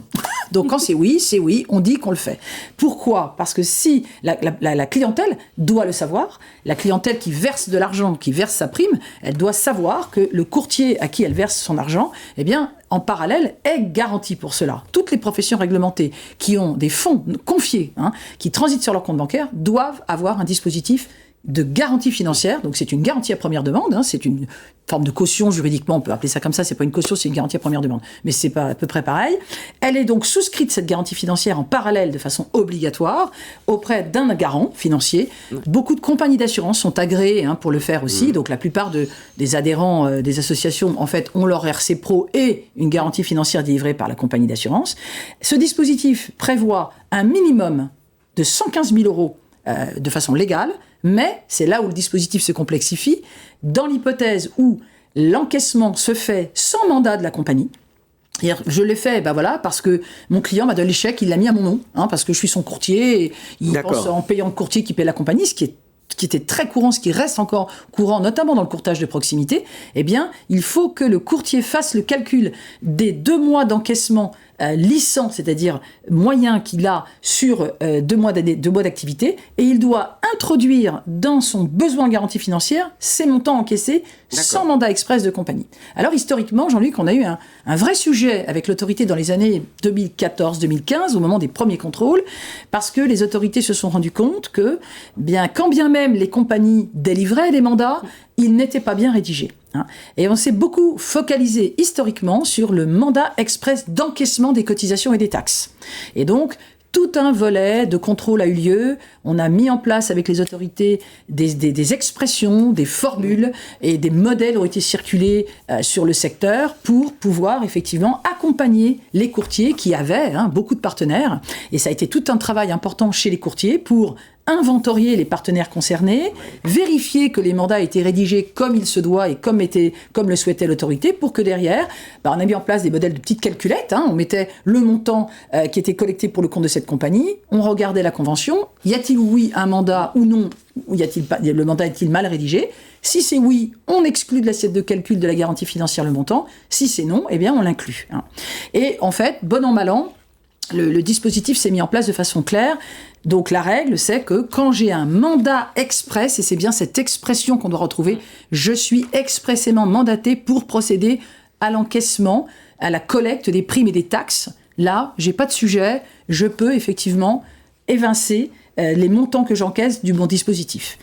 Donc quand c'est oui, on dit qu'on le fait. Pourquoi ? Parce que si la clientèle doit le savoir, la clientèle qui verse de l'argent, qui verse sa prime, elle doit savoir que le courtier à qui elle verse son argent, eh bien, en parallèle, est garanti pour cela. Toutes les professions réglementées qui ont des fonds confiés, qui transitent sur leur compte bancaire, doivent avoir un dispositif de garantie financière. Donc c'est une garantie à première demande, c'est une forme de caution juridiquement, on peut appeler ça comme ça, c'est pas une caution, c'est une garantie à première demande, mais c'est pas à peu près pareil. Elle est donc souscrite, cette garantie financière, en parallèle de façon obligatoire auprès d'un garant financier. Beaucoup de compagnies d'assurance sont agréées pour le faire aussi, donc la plupart des adhérents des associations en fait ont leur RC Pro et une garantie financière délivrée par la compagnie d'assurance. Ce dispositif prévoit un minimum de 115 000 euros de façon légale, mais c'est là où le dispositif se complexifie. Dans l'hypothèse où l'encaissement se fait sans mandat de la compagnie, je l'ai fait parce que mon client m'a donné le chèque, il l'a mis à mon nom, parce que je suis son courtier, et il pense en payant le courtier qui paie la compagnie, ce qui était très courant, ce qui reste encore courant, notamment dans le courtage de proximité. Eh bien, il faut que le courtier fasse le calcul des 2 mois d'encaissement lissant, c'est-à-dire moyen qu'il a sur 2 mois d'activité, et il doit introduire dans son besoin de garantie financière ces montants encaissés sans mandat express de compagnie. Alors historiquement, Jean-Luc, on a eu un vrai sujet avec l'autorité dans les années 2014-2015, au moment des premiers contrôles, parce que les autorités se sont rendues compte que, quand bien même les compagnies délivraient des mandats, ils n'étaient pas bien rédigés. Et on s'est beaucoup focalisé historiquement sur le mandat express d'encaissement des cotisations et des taxes. Et donc, tout un volet de contrôle a eu lieu. On a mis en place avec les autorités des expressions, des formules et des modèles ont été circulés sur le secteur pour pouvoir effectivement accompagner les courtiers qui avaient beaucoup de partenaires. Et ça a été tout un travail important chez les courtiers pour inventorier les partenaires concernés, vérifier que les mandats étaient rédigés comme il se doit et comme le souhaitait l'autorité, pour que derrière, on a mis en place des modèles de petites calculettes, on mettait le montant qui était collecté pour le compte de cette compagnie, on regardait la convention, y a-t-il oui un mandat ou non, ou le mandat est-il mal rédigé ? Si c'est oui, on exclut de l'assiette de calcul de la garantie financière le montant, si c'est non, eh bien on l'inclut. Et en fait, bon an mal an, le dispositif s'est mis en place de façon claire. Donc la règle, c'est que quand j'ai un mandat express, et c'est bien cette expression qu'on doit retrouver, je suis expressément mandaté pour procéder à l'encaissement, à la collecte des primes et des taxes. Là, j'ai pas de sujet, je peux effectivement évincer les montants que j'encaisse du bon dispositif.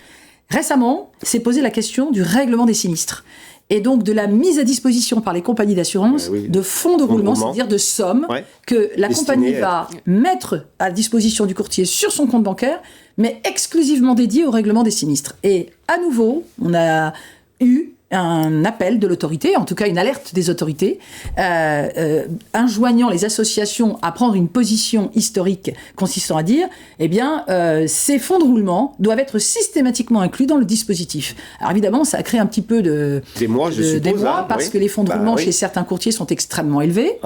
Récemment, s'est posée la question du règlement des sinistres. Et donc de la mise à disposition par les compagnies d'assurance de fonds de roulement, c'est-à-dire de sommes que la compagnie va mettre à disposition du courtier sur son compte bancaire, mais exclusivement dédié au règlement des sinistres. Et à nouveau, on a eu un appel de l'autorité, en tout cas une alerte des autorités, enjoignant les associations à prendre une position historique consistant à dire, ces fonds de roulement doivent être systématiquement inclus dans le dispositif. Alors évidemment, ça a créé un petit peu des mois, parce que les fonds de roulement chez certains courtiers sont extrêmement élevés.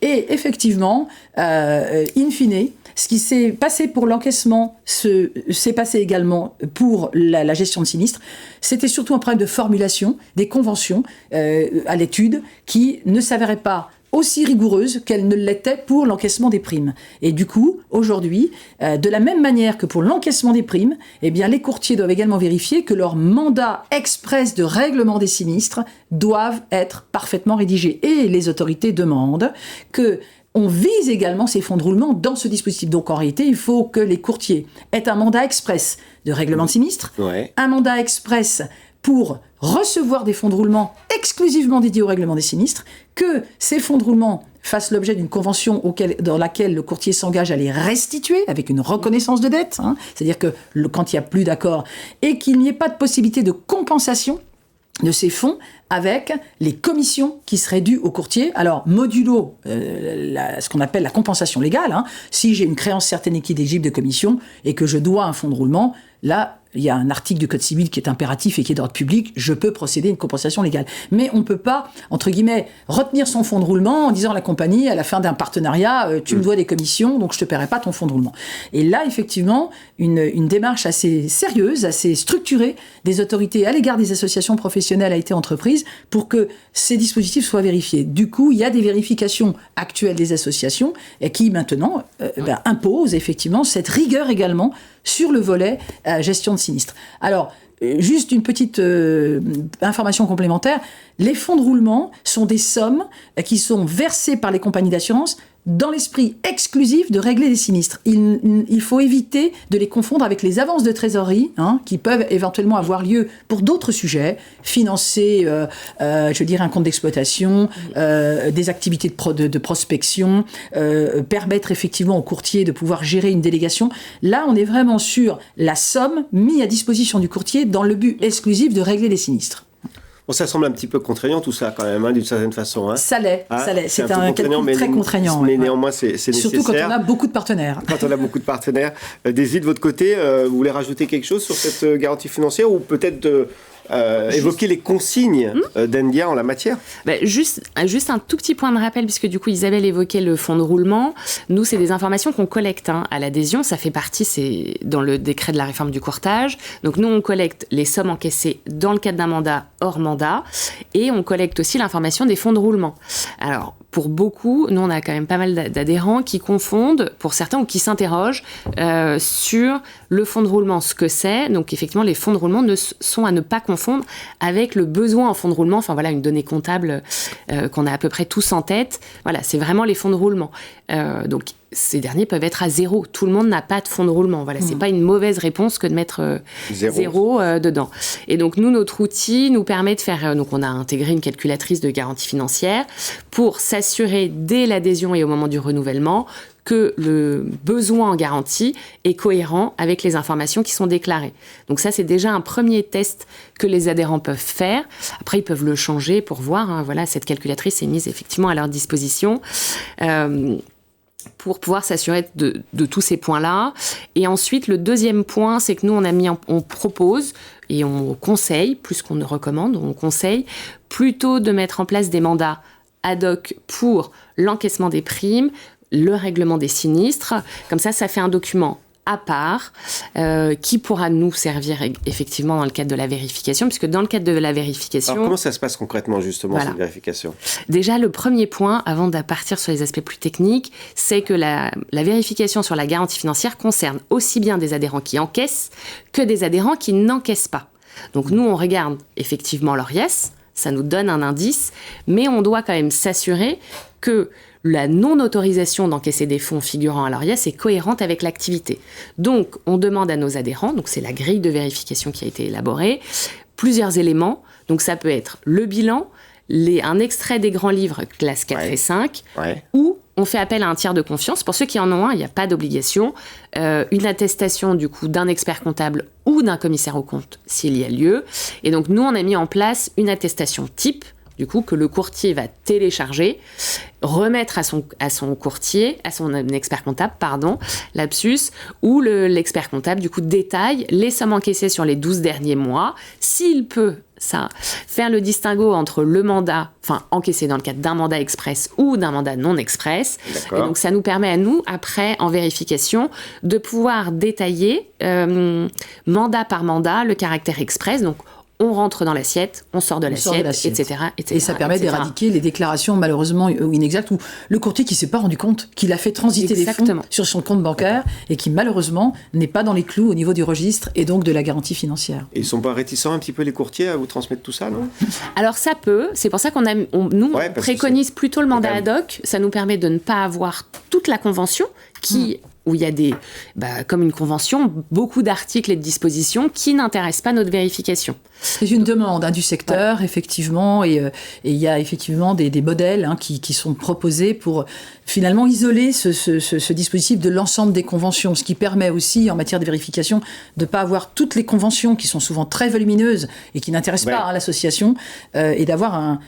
Et effectivement, in fine, ce qui s'est passé pour l'encaissement s'est passé également pour la gestion de sinistres. C'était surtout un problème de formulation des conventions à l'étude qui ne s'avéraient pas aussi rigoureuse qu'elle ne l'était pour l'encaissement des primes. Et du coup, aujourd'hui, de la même manière que pour l'encaissement des primes, les courtiers doivent également vérifier que leurs mandats express de règlement des sinistres doivent être parfaitement rédigés. Et les autorités demandent que on vise également ces fonds de roulement dans ce dispositif. Donc en réalité, il faut que les courtiers aient un mandat express de règlement de sinistre, un mandat express pour recevoir des fonds de roulement exclusivement dédiés au règlement des sinistres, que ces fonds de roulement fassent l'objet d'une convention dans laquelle le courtier s'engage à les restituer avec une reconnaissance de dette, c'est-à-dire que quand il n'y a plus d'accord, et qu'il n'y ait pas de possibilité de compensation de ces fonds avec les commissions qui seraient dues au courtier. Alors, modulo ce qu'on appelle la compensation légale, si j'ai une créance certaine et inéligible de commission et que je dois un fonds de roulement, là, il y a un article du Code civil qui est impératif et qui est d'ordre public, je peux procéder à une compensation légale. Mais on ne peut pas, entre guillemets, retenir son fonds de roulement en disant à la compagnie, à la fin d'un partenariat, tu me dois des commissions, donc je ne te paierai pas ton fonds de roulement. Et là, effectivement, une démarche assez sérieuse, assez structurée des autorités à l'égard des associations professionnelles a été entreprise pour que ces dispositifs soient vérifiés. Du coup, il y a des vérifications actuelles des associations et qui, maintenant, imposent effectivement cette rigueur également sur le volet gestion de sinistre. Alors, juste une petite information complémentaire, les fonds de roulement sont des sommes qui sont versées par les compagnies d'assurance dans l'esprit exclusif de régler les sinistres. Il faut éviter de les confondre avec les avances de trésorerie, qui peuvent éventuellement avoir lieu pour d'autres sujets, financer, un compte d'exploitation, des activités de prospection, permettre effectivement au courtier de pouvoir gérer une délégation. Là, on est vraiment sur la somme mise à disposition du courtier dans le but exclusif de régler les sinistres. Bon, ça semble un petit peu contraignant tout ça quand même, d'une certaine façon. Ça l'est. C'est un calcul très contraignant. Mais néanmoins, c'est nécessaire. Surtout quand on a beaucoup de partenaires. Quand on a beaucoup de partenaires. Daisy, de votre côté, vous voulez rajouter quelque chose sur cette garantie financière ou peut-être évoquer les consignes d'Endia en la matière? Juste un tout petit point de rappel, puisque du coup Isabelle évoquait le fonds de roulement. Nous, c'est des informations qu'on collecte à l'adhésion. Ça fait partie, c'est dans le décret de la réforme du courtage. Donc nous, on collecte les sommes encaissées dans le cadre d'un mandat, hors mandat, et on collecte aussi l'information des fonds de roulement. Alors, pour beaucoup, nous, on a quand même pas mal d'adhérents qui confondent, pour certains, ou qui s'interrogent sur le fonds de roulement, ce que c'est. Donc, effectivement, les fonds de roulement sont à ne pas confondre avec le besoin en fonds de roulement. Enfin, voilà, une donnée comptable qu'on a à peu près tous en tête. Voilà, c'est vraiment les fonds de roulement. Donc, ces derniers peuvent être à zéro. Tout le monde n'a pas de fonds de roulement. Voilà, c'est pas une mauvaise réponse que de mettre zéro dedans. Et donc, nous, notre outil nous permet de faire... donc, on a intégré une calculatrice de garantie financière pour s'assurer dès l'adhésion et au moment du renouvellement que le besoin en garantie est cohérent avec les informations qui sont déclarées. Donc ça, c'est déjà un premier test que les adhérents peuvent faire. Après, ils peuvent le changer pour voir. Voilà, cette calculatrice est mise effectivement à leur disposition. Pour pouvoir s'assurer de tous ces points-là. Et ensuite, le deuxième point, c'est que nous, on propose et on conseille, plus qu'on ne recommande, on conseille plutôt de mettre en place des mandats ad hoc pour l'encaissement des primes, le règlement des sinistres. Comme ça fait un document à part, qui pourra nous servir effectivement dans le cadre de la vérification, puisque dans le cadre de la vérification... Alors comment ça se passe concrètement justement, cette vérification? Déjà, le premier point, avant de partir sur les aspects plus techniques, c'est que la vérification sur la garantie financière concerne aussi bien des adhérents qui encaissent que des adhérents qui n'encaissent pas. Donc nous, on regarde effectivement leur IES, ça nous donne un indice, mais on doit quand même s'assurer que la non-autorisation d'encaisser des fonds figurant à leur IES est cohérente avec l'activité. Donc, on demande à nos adhérents, donc c'est la grille de vérification qui a été élaborée, plusieurs éléments. Donc, ça peut être le bilan, un extrait des grands livres classe 4 et 5, ou on fait appel à un tiers de confiance. Pour ceux qui en ont un, il n'y a pas d'obligation. Une attestation, du coup, d'un expert comptable ou d'un commissaire aux comptes, s'il y a lieu. Et donc, nous, on a mis en place une attestation type, du coup, que le courtier va télécharger, remettre à son courtier, à son expert comptable, lapsus, où l'expert comptable, du coup, détaille les sommes encaissées sur les 12 derniers mois. S'il peut, faire le distinguo entre le mandat, encaissé dans le cadre d'un mandat express ou d'un mandat non express. D'accord. Et donc, ça nous permet à nous, après, en vérification, de pouvoir détailler, mandat par mandat, le caractère express. Donc, on rentre dans l'assiette, on sort de l'assiette, etc. Et ça permet d'éradiquer les déclarations malheureusement inexactes ou le courtier qui ne s'est pas rendu compte qu'il a fait transiter les fonds sur son compte bancaire et qui malheureusement n'est pas dans les clous au niveau du registre et donc de la garantie financière. Et ils ne sont pas réticents un petit peu les courtiers à vous transmettre tout ça, non? Alors ça peut, c'est pour ça qu'on préconise plutôt le mandat ad hoc. Ça nous permet de ne pas avoir toute la convention où il y a comme une convention, beaucoup d'articles et de dispositions qui n'intéressent pas notre vérification. C'est une demande du secteur, effectivement, et il y a effectivement des modèles qui sont proposés pour finalement isoler ce dispositif de l'ensemble des conventions, ce qui permet aussi, en matière de vérification, de ne pas avoir toutes les conventions qui sont souvent très volumineuses et qui n'intéressent pas l'association, et d'avoir un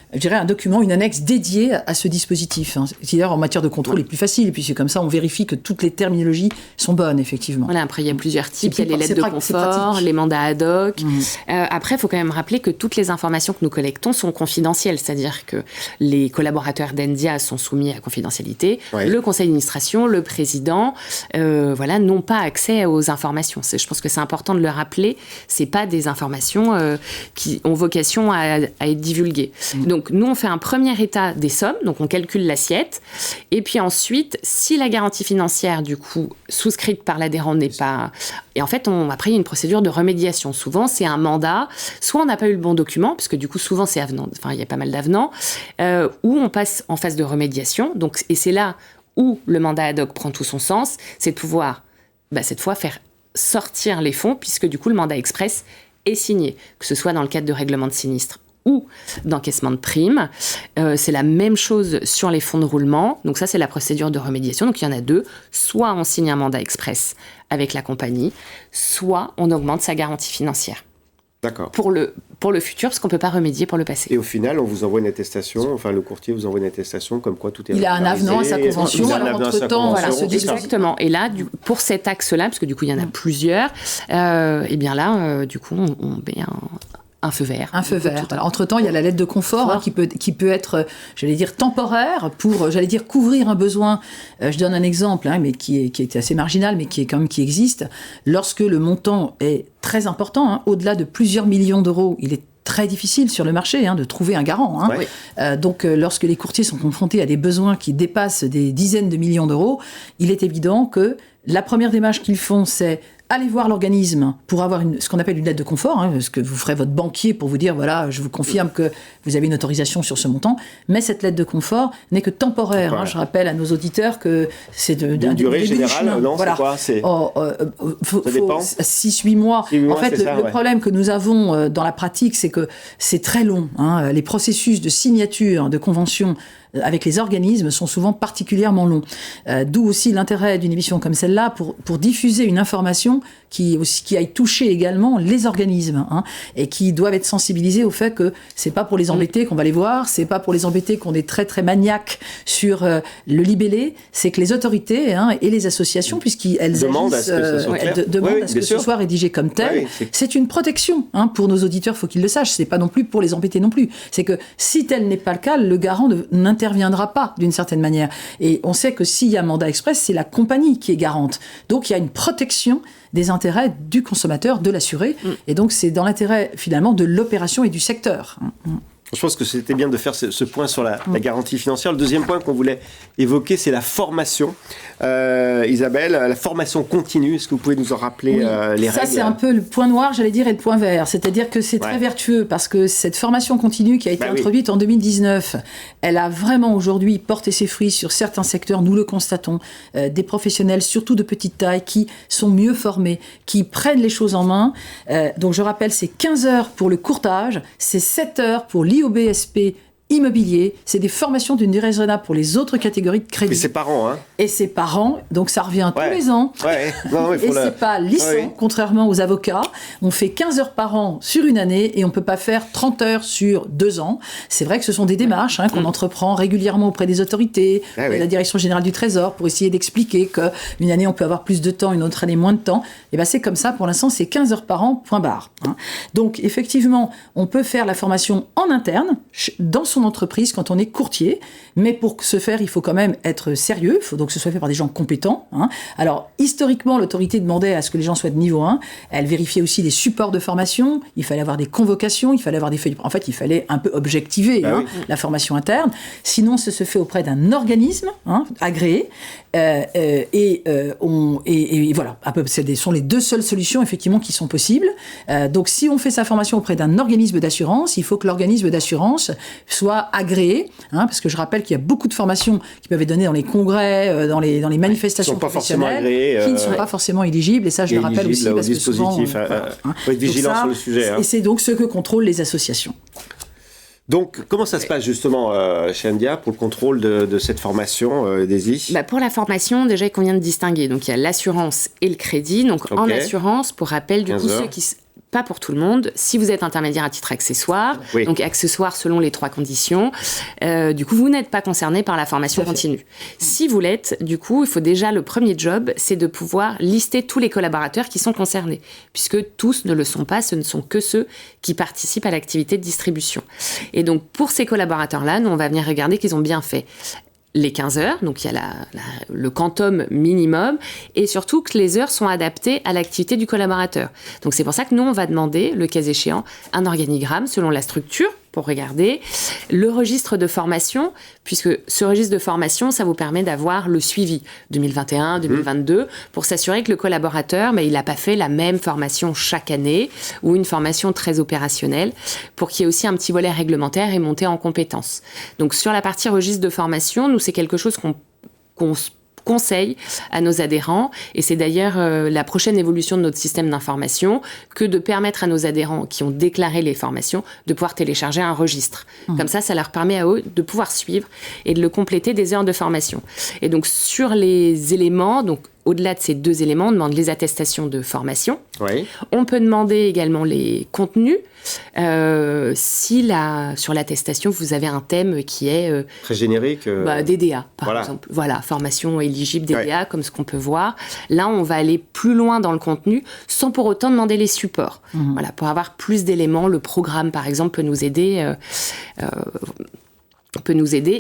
document, une annexe dédiée à ce dispositif. C'est d'ailleurs en matière de contrôle est plus facile, puisque comme ça on vérifie que toutes les terminologies terminologies sont bonnes, effectivement. Voilà, après, il y a plusieurs types. Il y a les lettres de confort, les mandats ad hoc. Après, il faut quand même rappeler que toutes les informations que nous collectons sont confidentielles, c'est-à-dire que les collaborateurs d'Endia sont soumis à confidentialité. Oui. Le conseil d'administration, le président, n'ont pas accès aux informations. Je pense que c'est important de le rappeler. C'est pas des informations qui ont vocation à être divulguées. Donc, nous, on fait un premier état des sommes. Donc, on calcule l'assiette. Et puis ensuite, si la garantie financière, du coup, souscrite par l'adhérent n'est pas... Et en fait, après, il y a une procédure de remédiation. Souvent, c'est un mandat. Soit on n'a pas eu le bon document, puisque du coup, souvent, c'est avenant. Enfin, il y a pas mal d'avenants. Ou on passe en phase de remédiation. Donc, et c'est là où le mandat ad hoc prend tout son sens. C'est de pouvoir, cette fois, faire sortir les fonds, puisque du coup, le mandat express est signé. Que ce soit dans le cadre de règlement de sinistre ou d'encaissement de primes. C'est la même chose sur les fonds de roulement. Donc ça, c'est la procédure de remédiation. Donc il y en a deux. Soit on signe un mandat express avec la compagnie, soit on augmente sa garantie financière. D'accord. Pour le futur, parce qu'on ne peut pas remédier pour le passé. Et au final, on vous envoie une attestation, enfin le courtier vous envoie une attestation comme quoi tout est... Il a un avenant à sa convention, alors entre-temps, voilà, exactement. Et là, pour cet axe-là, parce que du coup, il y en a plusieurs, et bien là, du coup, on met un feu vert. Un feu vert. Alors, entre-temps, il y a la lettre de confort qui peut être, j'allais dire, temporaire pour, couvrir un besoin. Je donne un exemple, mais qui est assez marginal, mais qui existe. Lorsque le montant est très important, au-delà de plusieurs millions d'euros, il est très difficile sur le marché de trouver un garant. Ouais. Donc, lorsque les courtiers sont confrontés à des besoins qui dépassent des dizaines de millions d'euros, il est évident que la première démarche qu'ils font, c'est aller voir l'organisme pour avoir ce qu'on appelle une lettre de confort, ce que vous ferez votre banquier pour vous dire, voilà, je vous confirme que vous avez une autorisation sur ce montant, mais cette lettre de confort n'est que temporaire. Je rappelle à nos auditeurs que c'est d'une durée générale, non, voilà. C'est quoi ça dépend. 6-8 mois. 6-8 mois. En fait, le problème que nous avons dans la pratique, c'est que c'est très long. Les processus de signature de conventions avec les organismes sont souvent particulièrement longs. D'où aussi l'intérêt d'une émission comme celle-là pour diffuser une information qui aille toucher également les organismes et qui doivent être sensibilisés au fait que c'est pas pour les embêter qu'on va les voir, c'est pas pour les embêter qu'on est très très maniaque sur le libellé, c'est que les autorités et les associations, puisqu'elles demandent à ce que ce soit clair. Ce soit rédigé comme tel, c'est une protection pour nos auditeurs, faut qu'ils le sachent, c'est pas non plus pour les embêter non plus, c'est que si tel n'est pas le cas, le garant n'interviendra pas d'une certaine manière. Et on sait que s'il y a mandat express, c'est la compagnie qui est garante. Donc il y a une protection des intérêts du consommateur, de l'assuré. Et donc c'est dans l'intérêt finalement de l'opération et du secteur. Je pense que c'était bien de faire ce point sur la garantie financière. Le deuxième point qu'on voulait évoquer, c'est la formation. Isabelle, la formation continue, est-ce que vous pouvez nous en rappeler les règles ? Ça, c'est un peu le point noir, j'allais dire, et le point vert. C'est-à-dire que c'est très vertueux, parce que cette formation continue qui a été introduite en 2019, elle a vraiment aujourd'hui porté ses fruits sur certains secteurs, nous le constatons, des professionnels, surtout de petite taille, qui sont mieux formés, qui prennent les choses en main. Donc je rappelle, c'est 15 heures pour le courtage, c'est 7 heures pour l'IOBSP immobilier, c'est des formations d'une durée raisonnable pour les autres catégories de crédit. Et c'est par an, Et c'est par an, donc ça revient tous les ans. Et c'est pas lissant, contrairement aux avocats. On fait 15 heures par an sur une année et on peut pas faire 30 heures sur 2 ans. C'est vrai que ce sont des démarches qu'on entreprend régulièrement auprès des autorités, de la Direction Générale du Trésor, pour essayer d'expliquer qu'une année on peut avoir plus de temps, une autre année moins de temps. Et ben c'est comme ça, pour l'instant, c'est 15 heures par an, point barre. Donc effectivement, on peut faire la formation en interne, dans son entreprise quand on est courtier, mais pour ce faire, il faut quand même être sérieux, il faut donc que ce soit fait par des gens compétents. Alors, historiquement, l'autorité demandait à ce que les gens soient de niveau 1, elle vérifiait aussi les supports de formation, il fallait avoir des convocations, il fallait avoir des feuilles... En fait, il fallait un peu objectiver la formation interne, sinon ça se fait auprès d'un organisme agréé, et voilà, ce sont les deux seules solutions, effectivement, qui sont possibles. Donc, si on fait sa formation auprès d'un organisme d'assurance, il faut que l'organisme d'assurance soit agréé, parce que je rappelle qu'il y a beaucoup de formations qui peuvent être données dans les congrès, dans les manifestations professionnelles, qui ne sont pas forcément éligibles, et ça je le rappelle aussi, parce que souvent... Il faut être vigilant sur le sujet. Et c'est donc ce que contrôlent les associations. Donc, comment ça se passe justement chez Endia pour le contrôle de cette formation, Daisy ? Pour la formation, déjà, il convient de distinguer. Donc, il y a l'assurance et le crédit. Donc, en assurance, pour rappel, du coup, ceux qui pas pour tout le monde. Si vous êtes intermédiaire à titre accessoire, donc accessoire selon les 3 conditions, du coup, vous n'êtes pas concerné par la formation continue. Si vous l'êtes, du coup, il faut déjà, le premier job, c'est de pouvoir lister tous les collaborateurs qui sont concernés, puisque tous ne le sont pas, ce ne sont que ceux qui participent à l'activité de distribution. Et donc, pour ces collaborateurs-là, nous, on va venir regarder qu'ils ont bien fait les 15 heures, donc il y a le quantum minimum, et surtout que les heures sont adaptées à l'activité du collaborateur. Donc c'est pour ça que nous, on va demander, le cas échéant, un organigramme selon la structure, pour regarder le registre de formation, puisque ce registre de formation, ça vous permet d'avoir le suivi 2021, 2022, pour s'assurer que le collaborateur, il n'a pas fait la même formation chaque année, ou une formation très opérationnelle, pour qu'il y ait aussi un petit volet réglementaire et monter en compétences. Donc sur la partie registre de formation, nous, c'est quelque chose qu'on conseille à nos adhérents, et c'est d'ailleurs la prochaine évolution de notre système d'information, que de permettre à nos adhérents qui ont déclaré les formations de pouvoir télécharger un registre. Comme ça leur permet à eux de pouvoir suivre et de le compléter des heures de formation. Et donc sur les éléments, donc au-delà de ces 2 éléments, on demande les attestations de formation. Oui. On peut demander également les contenus. Si sur l'attestation, vous avez un thème qui est... très générique. DDA, par exemple. Voilà, formation éligible DDA, comme ce qu'on peut voir. Là, on va aller plus loin dans le contenu, sans pour autant demander les supports. Voilà, pour avoir plus d'éléments, le programme, par exemple, peut nous aider.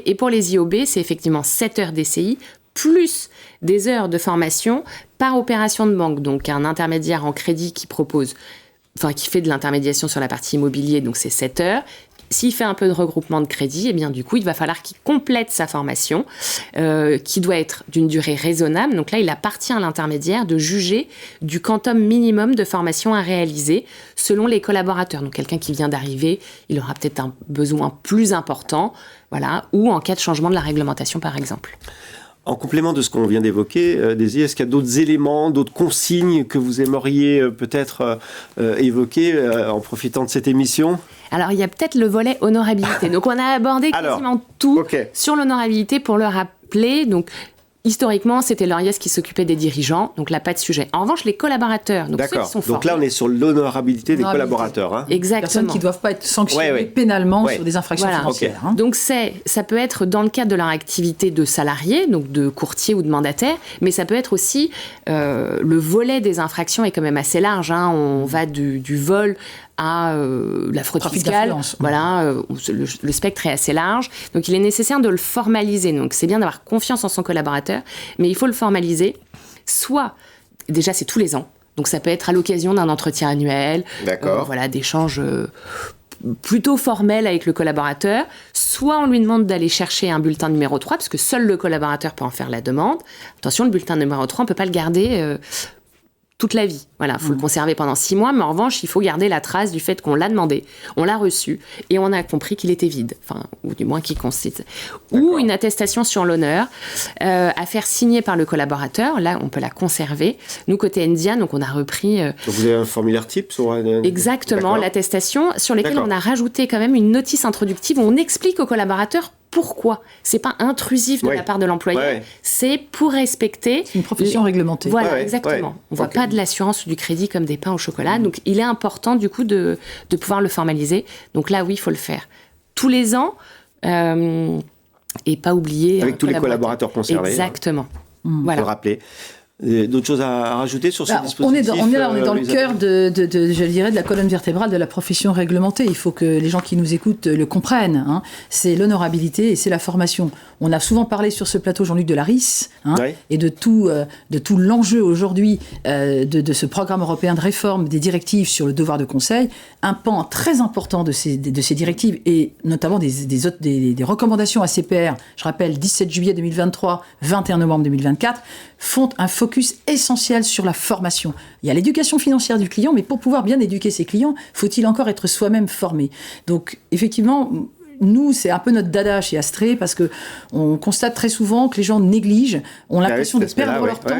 Et pour les IOB, c'est effectivement 7 heures DCI, plus des heures de formation par opération de banque. Donc, un intermédiaire en crédit qui fait de l'intermédiation sur la partie immobilier, donc c'est 7 heures. S'il fait un peu de regroupement de crédit, du coup, il va falloir qu'il complète sa formation, qui doit être d'une durée raisonnable. Donc là, il appartient à l'intermédiaire de juger du quantum minimum de formation à réaliser selon les collaborateurs. Donc quelqu'un qui vient d'arriver, il aura peut-être un besoin plus important, ou en cas de changement de la réglementation, par exemple. En complément de ce qu'on vient d'évoquer, Daisy, est-ce qu'il y a d'autres éléments, d'autres consignes que vous aimeriez peut-être évoquer en profitant de cette émission ? Alors, il y a peut-être le volet honorabilité. Donc, on a abordé quasiment tout sur l'honorabilité pour le rappeler. Donc, historiquement, c'était l'ORIES qui s'occupait des dirigeants, donc là, pas de sujet. En revanche, les collaborateurs, donc ceux qui sont formés... Donc là, on est sur l'honorabilité des collaborateurs. Hein. Exactement. Personnes qui ne doivent pas être sanctionnées pénalement sur des infractions financières. Hein. Donc ça peut être dans le cadre de leur activité de salarié, donc de courtier ou de mandataire, mais ça peut être aussi... le volet des infractions est quand même assez large. Hein. On va du vol à la fraude fiscale. Le spectre est assez large. Donc, il est nécessaire de le formaliser. Donc, c'est bien d'avoir confiance en son collaborateur, mais il faut le formaliser. Soit, déjà, c'est tous les ans. Donc, ça peut être à l'occasion d'un entretien annuel, d'échanges plutôt formels avec le collaborateur. Soit on lui demande d'aller chercher un bulletin numéro 3, parce que seul le collaborateur peut en faire la demande. Attention, le bulletin numéro 3, on ne peut pas le garder... toute la vie. Voilà, il faut le conserver pendant 6 mois, mais en revanche, il faut garder la trace du fait qu'on l'a demandé, on l'a reçu, et on a compris qu'il était vide, ou du moins qu'il consiste. Ou une attestation sur l'honneur à faire signer par le collaborateur. Là, on peut la conserver. Nous, côté Endian, donc on a repris... Donc vous avez un formulaire type sur... Exactement, l'attestation, sur lequel on a rajouté quand même une notice introductive où on explique au collaborateur pourquoi. C'est pas intrusif de la part de l'employeur, c'est pour respecter... C'est une profession réglementée. Voilà, exactement. On voit pas de l'assurance ou du crédit comme des pains au chocolat. Donc, il est important, du coup, de pouvoir le formaliser. Donc là, oui, il faut le faire tous les ans et pas oublier... Avec tous les collaborateurs concernés. Exactement. Voilà. Faut le rappeler. D'autres choses à rajouter sur ce dispositif? On est dans le cœur de la colonne vertébrale de la profession réglementée. Il faut que les gens qui nous écoutent le comprennent. Hein. C'est l'honorabilité et c'est la formation. On a souvent parlé sur ce plateau, Jean-Luc, de la RIS et de tout l'enjeu aujourd'hui de ce programme européen de réforme des directives sur le devoir de conseil. Un pan très important de ces directives et notamment des recommandations à CPR, je rappelle 17 juillet 2023, 21 novembre 2024, font un focus essentiel sur la formation. Il y a l'éducation financière du client, mais pour pouvoir bien éduquer ses clients, faut-il encore être soi-même formé. Donc, effectivement, nous, c'est un peu notre dada chez Astrée, parce qu'on constate très souvent que les gens négligent, ont l'impression de perdre leur temps.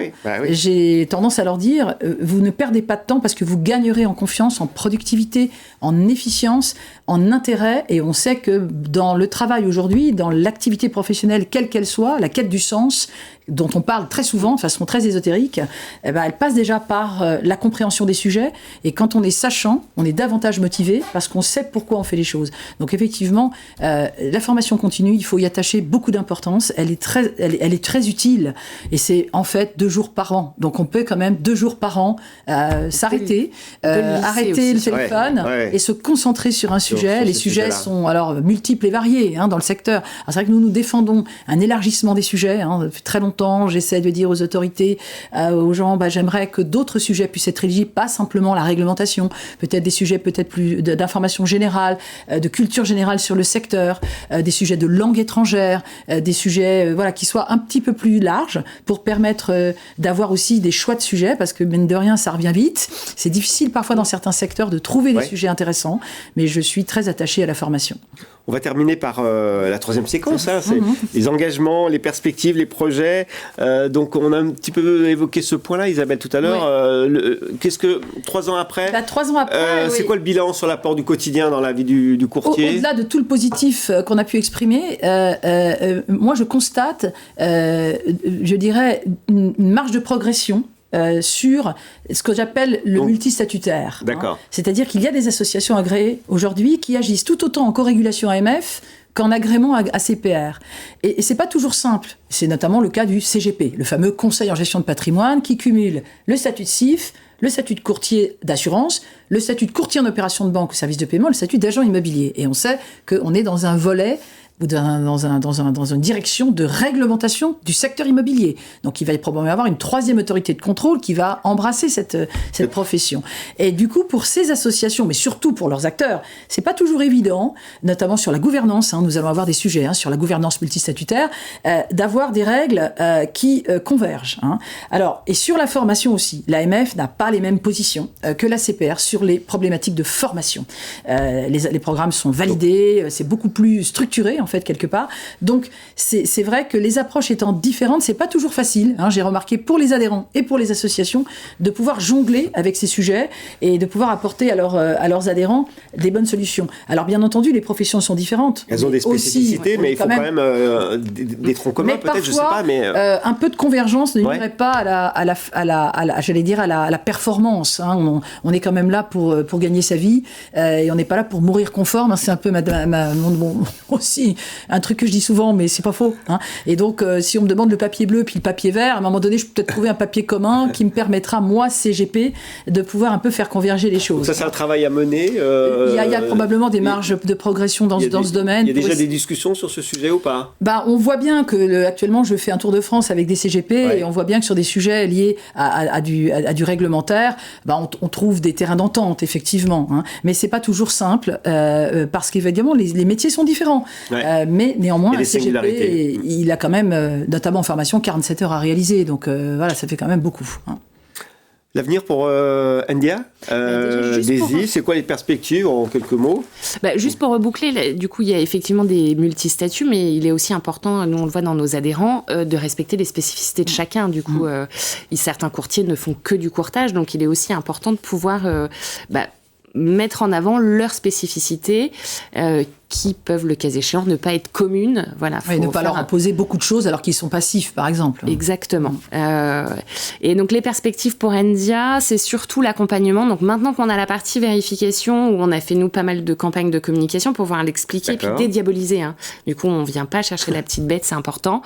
J'ai tendance à leur dire, vous ne perdez pas de temps parce que vous gagnerez en confiance, en productivité, en efficience, en intérêt. Et on sait que dans le travail aujourd'hui, dans l'activité professionnelle, quelle qu'elle soit, la quête du sens, dont on parle très souvent, de façon très ésotérique, elle passe déjà par la compréhension des sujets. Et quand on est sachant, on est davantage motivé parce qu'on sait pourquoi on fait les choses. Donc effectivement, la formation continue, il faut y attacher beaucoup d'importance. Elle est très utile. Et c'est en fait 2 jours par an. Donc on peut quand même 2 jours par an s'arrêter, arrêter le téléphone et se concentrer sur un sujet. Les sujets sont alors multiples et variés dans le secteur. Alors, c'est vrai que nous défendons un élargissement des sujets. Depuis très longtemps, j'essaie de dire aux autorités, aux gens, j'aimerais que d'autres sujets puissent être éligibles, pas simplement la réglementation, peut-être des sujets peut-être plus d'information générale, de culture générale sur le secteur, des sujets de langue étrangère, des sujets qui soient un petit peu plus larges pour permettre d'avoir aussi des choix de sujets, parce que mine de rien, ça revient vite. C'est difficile parfois dans certains secteurs de trouver des sujets intéressants, mais je suis très attachée à la formation. On va terminer par la 3e séquence, c'est les engagements, les perspectives, les projets. Donc on a un petit peu évoqué ce point-là, Isabelle, tout à l'heure. Qu'est-ce que 3 ans après 3 ans après, c'est quoi le bilan sur l'apport du quotidien dans la vie du courtier? Au-delà de tout le positif qu'on a pu exprimer, moi je constate, je dirais, une marge de progression sur ce que j'appelle le multistatutaire. D'accord. C'est-à-dire qu'il y a des associations agréées aujourd'hui qui agissent tout autant en corégulation AMF qu'en agrément ACPR. Et c'est pas toujours simple. C'est notamment le cas du CGP, le fameux Conseil en gestion de patrimoine, qui cumule le statut de CIF, le statut de courtier d'assurance, le statut de courtier en opération de banque ou service de paiement, le statut d'agent immobilier. Et on sait qu'on est dans un volet ou dans une direction de réglementation du secteur immobilier. Donc il va probablement y avoir une 3e autorité de contrôle qui va embrasser cette profession. Et du coup, pour ces associations, mais surtout pour leurs acteurs, c'est pas toujours évident, notamment sur la gouvernance, nous allons avoir des sujets sur la gouvernance multistatutaire, d'avoir des règles qui convergent. Alors, et sur la formation aussi, l'AMF n'a pas les mêmes positions que la CPR sur les problématiques de formation. Les programmes sont validés, c'est beaucoup plus structuré, en fait, quelque part. Donc, c'est vrai que les approches étant différentes, c'est pas toujours facile. J'ai remarqué pour les adhérents et pour les associations de pouvoir jongler avec ces sujets et de pouvoir apporter à leurs adhérents des bonnes solutions. Alors, bien entendu, les professions sont différentes. Elles ont des spécificités, mais il faut quand même des troncs communs, peut-être, je sais pas. Mais un peu de convergence ne nuirait pas à la performance. On est quand même là pour gagner sa vie et on n'est pas là pour mourir conforme. C'est un peu aussi un truc que je dis souvent, mais c'est pas faux. Et donc, si on me demande le papier bleu puis le papier vert, à un moment donné, je peux peut-être trouver un papier commun qui me permettra, moi, CGP, de pouvoir un peu faire converger les choses. Ça, c'est un travail à mener. Il y a probablement des marges de progression dans ce domaine. Il y a déjà des discussions sur ce sujet ou pas? On voit bien que actuellement, je fais un tour de France avec des CGP et on voit bien que sur des sujets liés à du réglementaire, on trouve des terrains d'entente, effectivement. Mais c'est pas toujours simple parce qu'évidemment, les métiers sont différents. Mais néanmoins, le CGP, il a quand même, notamment en formation, 47 heures à réaliser. Donc voilà, ça fait quand même beaucoup. L'avenir pour Ndia, Daisy, c'est quoi les perspectives en quelques mots? Juste pour reboucler, du coup, il y a effectivement des multistatuts, mais il est aussi important, nous on le voit dans nos adhérents, de respecter les spécificités de chacun. Du coup, certains courtiers ne font que du courtage, donc il est aussi important de pouvoir mettre en avant leurs spécificités qui peuvent, le cas échéant, ne pas être communes. Voilà, et ne pas leur imposer beaucoup de choses alors qu'ils sont passifs, par exemple. Exactement. Et donc, les perspectives pour Ndia, c'est surtout l'accompagnement. Donc, maintenant qu'on a la partie vérification, où on a fait, nous, pas mal de campagnes de communication pour pouvoir l'expliquer et puis dédiaboliser. Du coup, on ne vient pas chercher la petite bête, c'est important.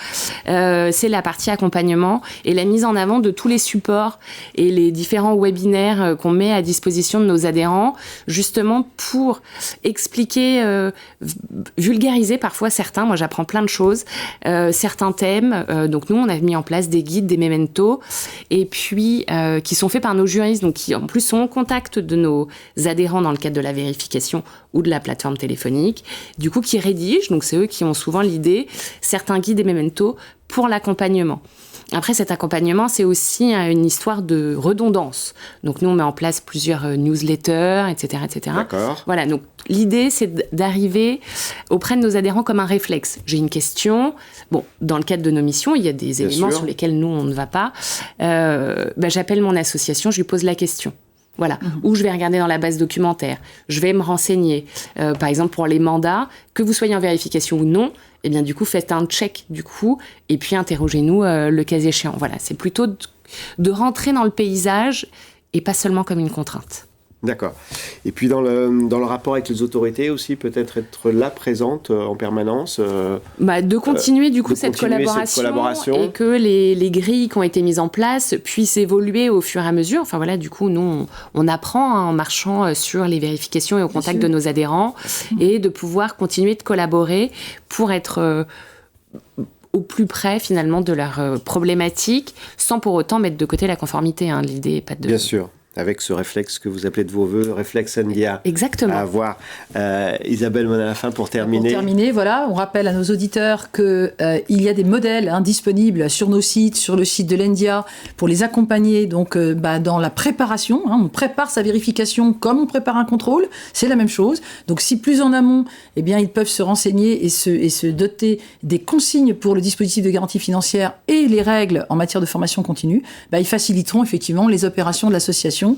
C'est la partie accompagnement et la mise en avant de tous les supports et les différents webinaires qu'on met à disposition de nos adhérents, justement pour expliquer, vulgariser parfois certains, moi j'apprends plein de choses, certains thèmes, donc nous on a mis en place des guides, des mementos, et puis qui sont faits par nos juristes, donc qui en plus sont en contact de nos adhérents dans le cadre de la vérification ou de la plateforme téléphonique, du coup qui rédigent, donc c'est eux qui ont souvent l'idée, certains guides et mementos pour l'accompagnement. Après, cet accompagnement, c'est aussi une histoire de redondance. Donc, nous, on met en place plusieurs newsletters, etc., etc. D'accord. Voilà, donc l'idée, c'est d'arriver auprès de nos adhérents comme un réflexe. J'ai une question. Bon, dans le cadre de nos missions, il y a des Bien éléments sûr. sur lesquels nous, on ne va pas. J'appelle mon association, je lui pose la question. Voilà, ou je vais regarder dans la base documentaire, je vais me renseigner. Par exemple, pour les mandats, que vous soyez en vérification ou non, eh bien, du coup, faites un check, du coup, et puis interrogez-nous le cas échéant. Voilà, c'est plutôt de rentrer dans le paysage et pas seulement comme une contrainte. D'accord. Et puis dans le rapport avec les autorités aussi, peut-être être là, présente en permanence. De continuer du coup cette collaboration et que les grilles qui ont été mises en place puissent évoluer au fur et à mesure. Enfin voilà, du coup, nous, on apprend en marchant sur les vérifications et au contact de nos adhérents et de pouvoir continuer de collaborer pour être au plus près finalement de leurs problématiques sans pour autant mettre de côté la conformité. Hein. L'idée n'est pas de... Bien sûr. Avec ce réflexe que vous appelez de vos voeux, réflexe NDA. Exactement. À avoir. Isabelle Monin-Lafin, pour terminer. Pour terminer, voilà, on rappelle à nos auditeurs qu'il y a des modèles disponibles sur nos sites, sur le site de l'NDA, pour les accompagner donc, dans la préparation. On prépare sa vérification comme on prépare un contrôle, c'est la même chose. Donc si plus en amont, eh bien, ils peuvent se renseigner et se doter des consignes pour le dispositif de garantie financière et les règles en matière de formation continue, ils faciliteront effectivement les opérations de l'association.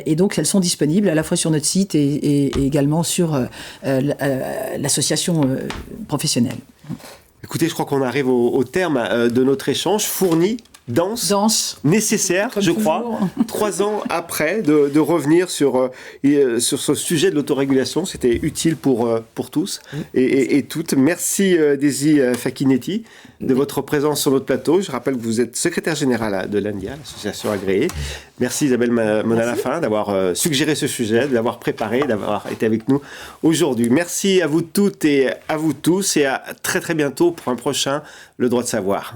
Et donc, elles sont disponibles à la fois sur notre site et également sur l'association professionnelle. Écoutez, je crois qu'on arrive au terme de notre échange. Fourni, dense, nécessaire, je crois, 3 ans après, de revenir sur ce sujet de l'autorégulation. C'était utile pour tous et toutes. Merci Daisy Facchinetti de votre présence sur notre plateau. Je rappelle que vous êtes secrétaire générale de l'NDA, l'association agréée. Merci Isabelle Monin-Lafin d'avoir suggéré ce sujet, de l'avoir préparé, d'avoir été avec nous aujourd'hui. Merci à vous toutes et à vous tous et à très très bientôt pour un prochain Le Droit de Savoir.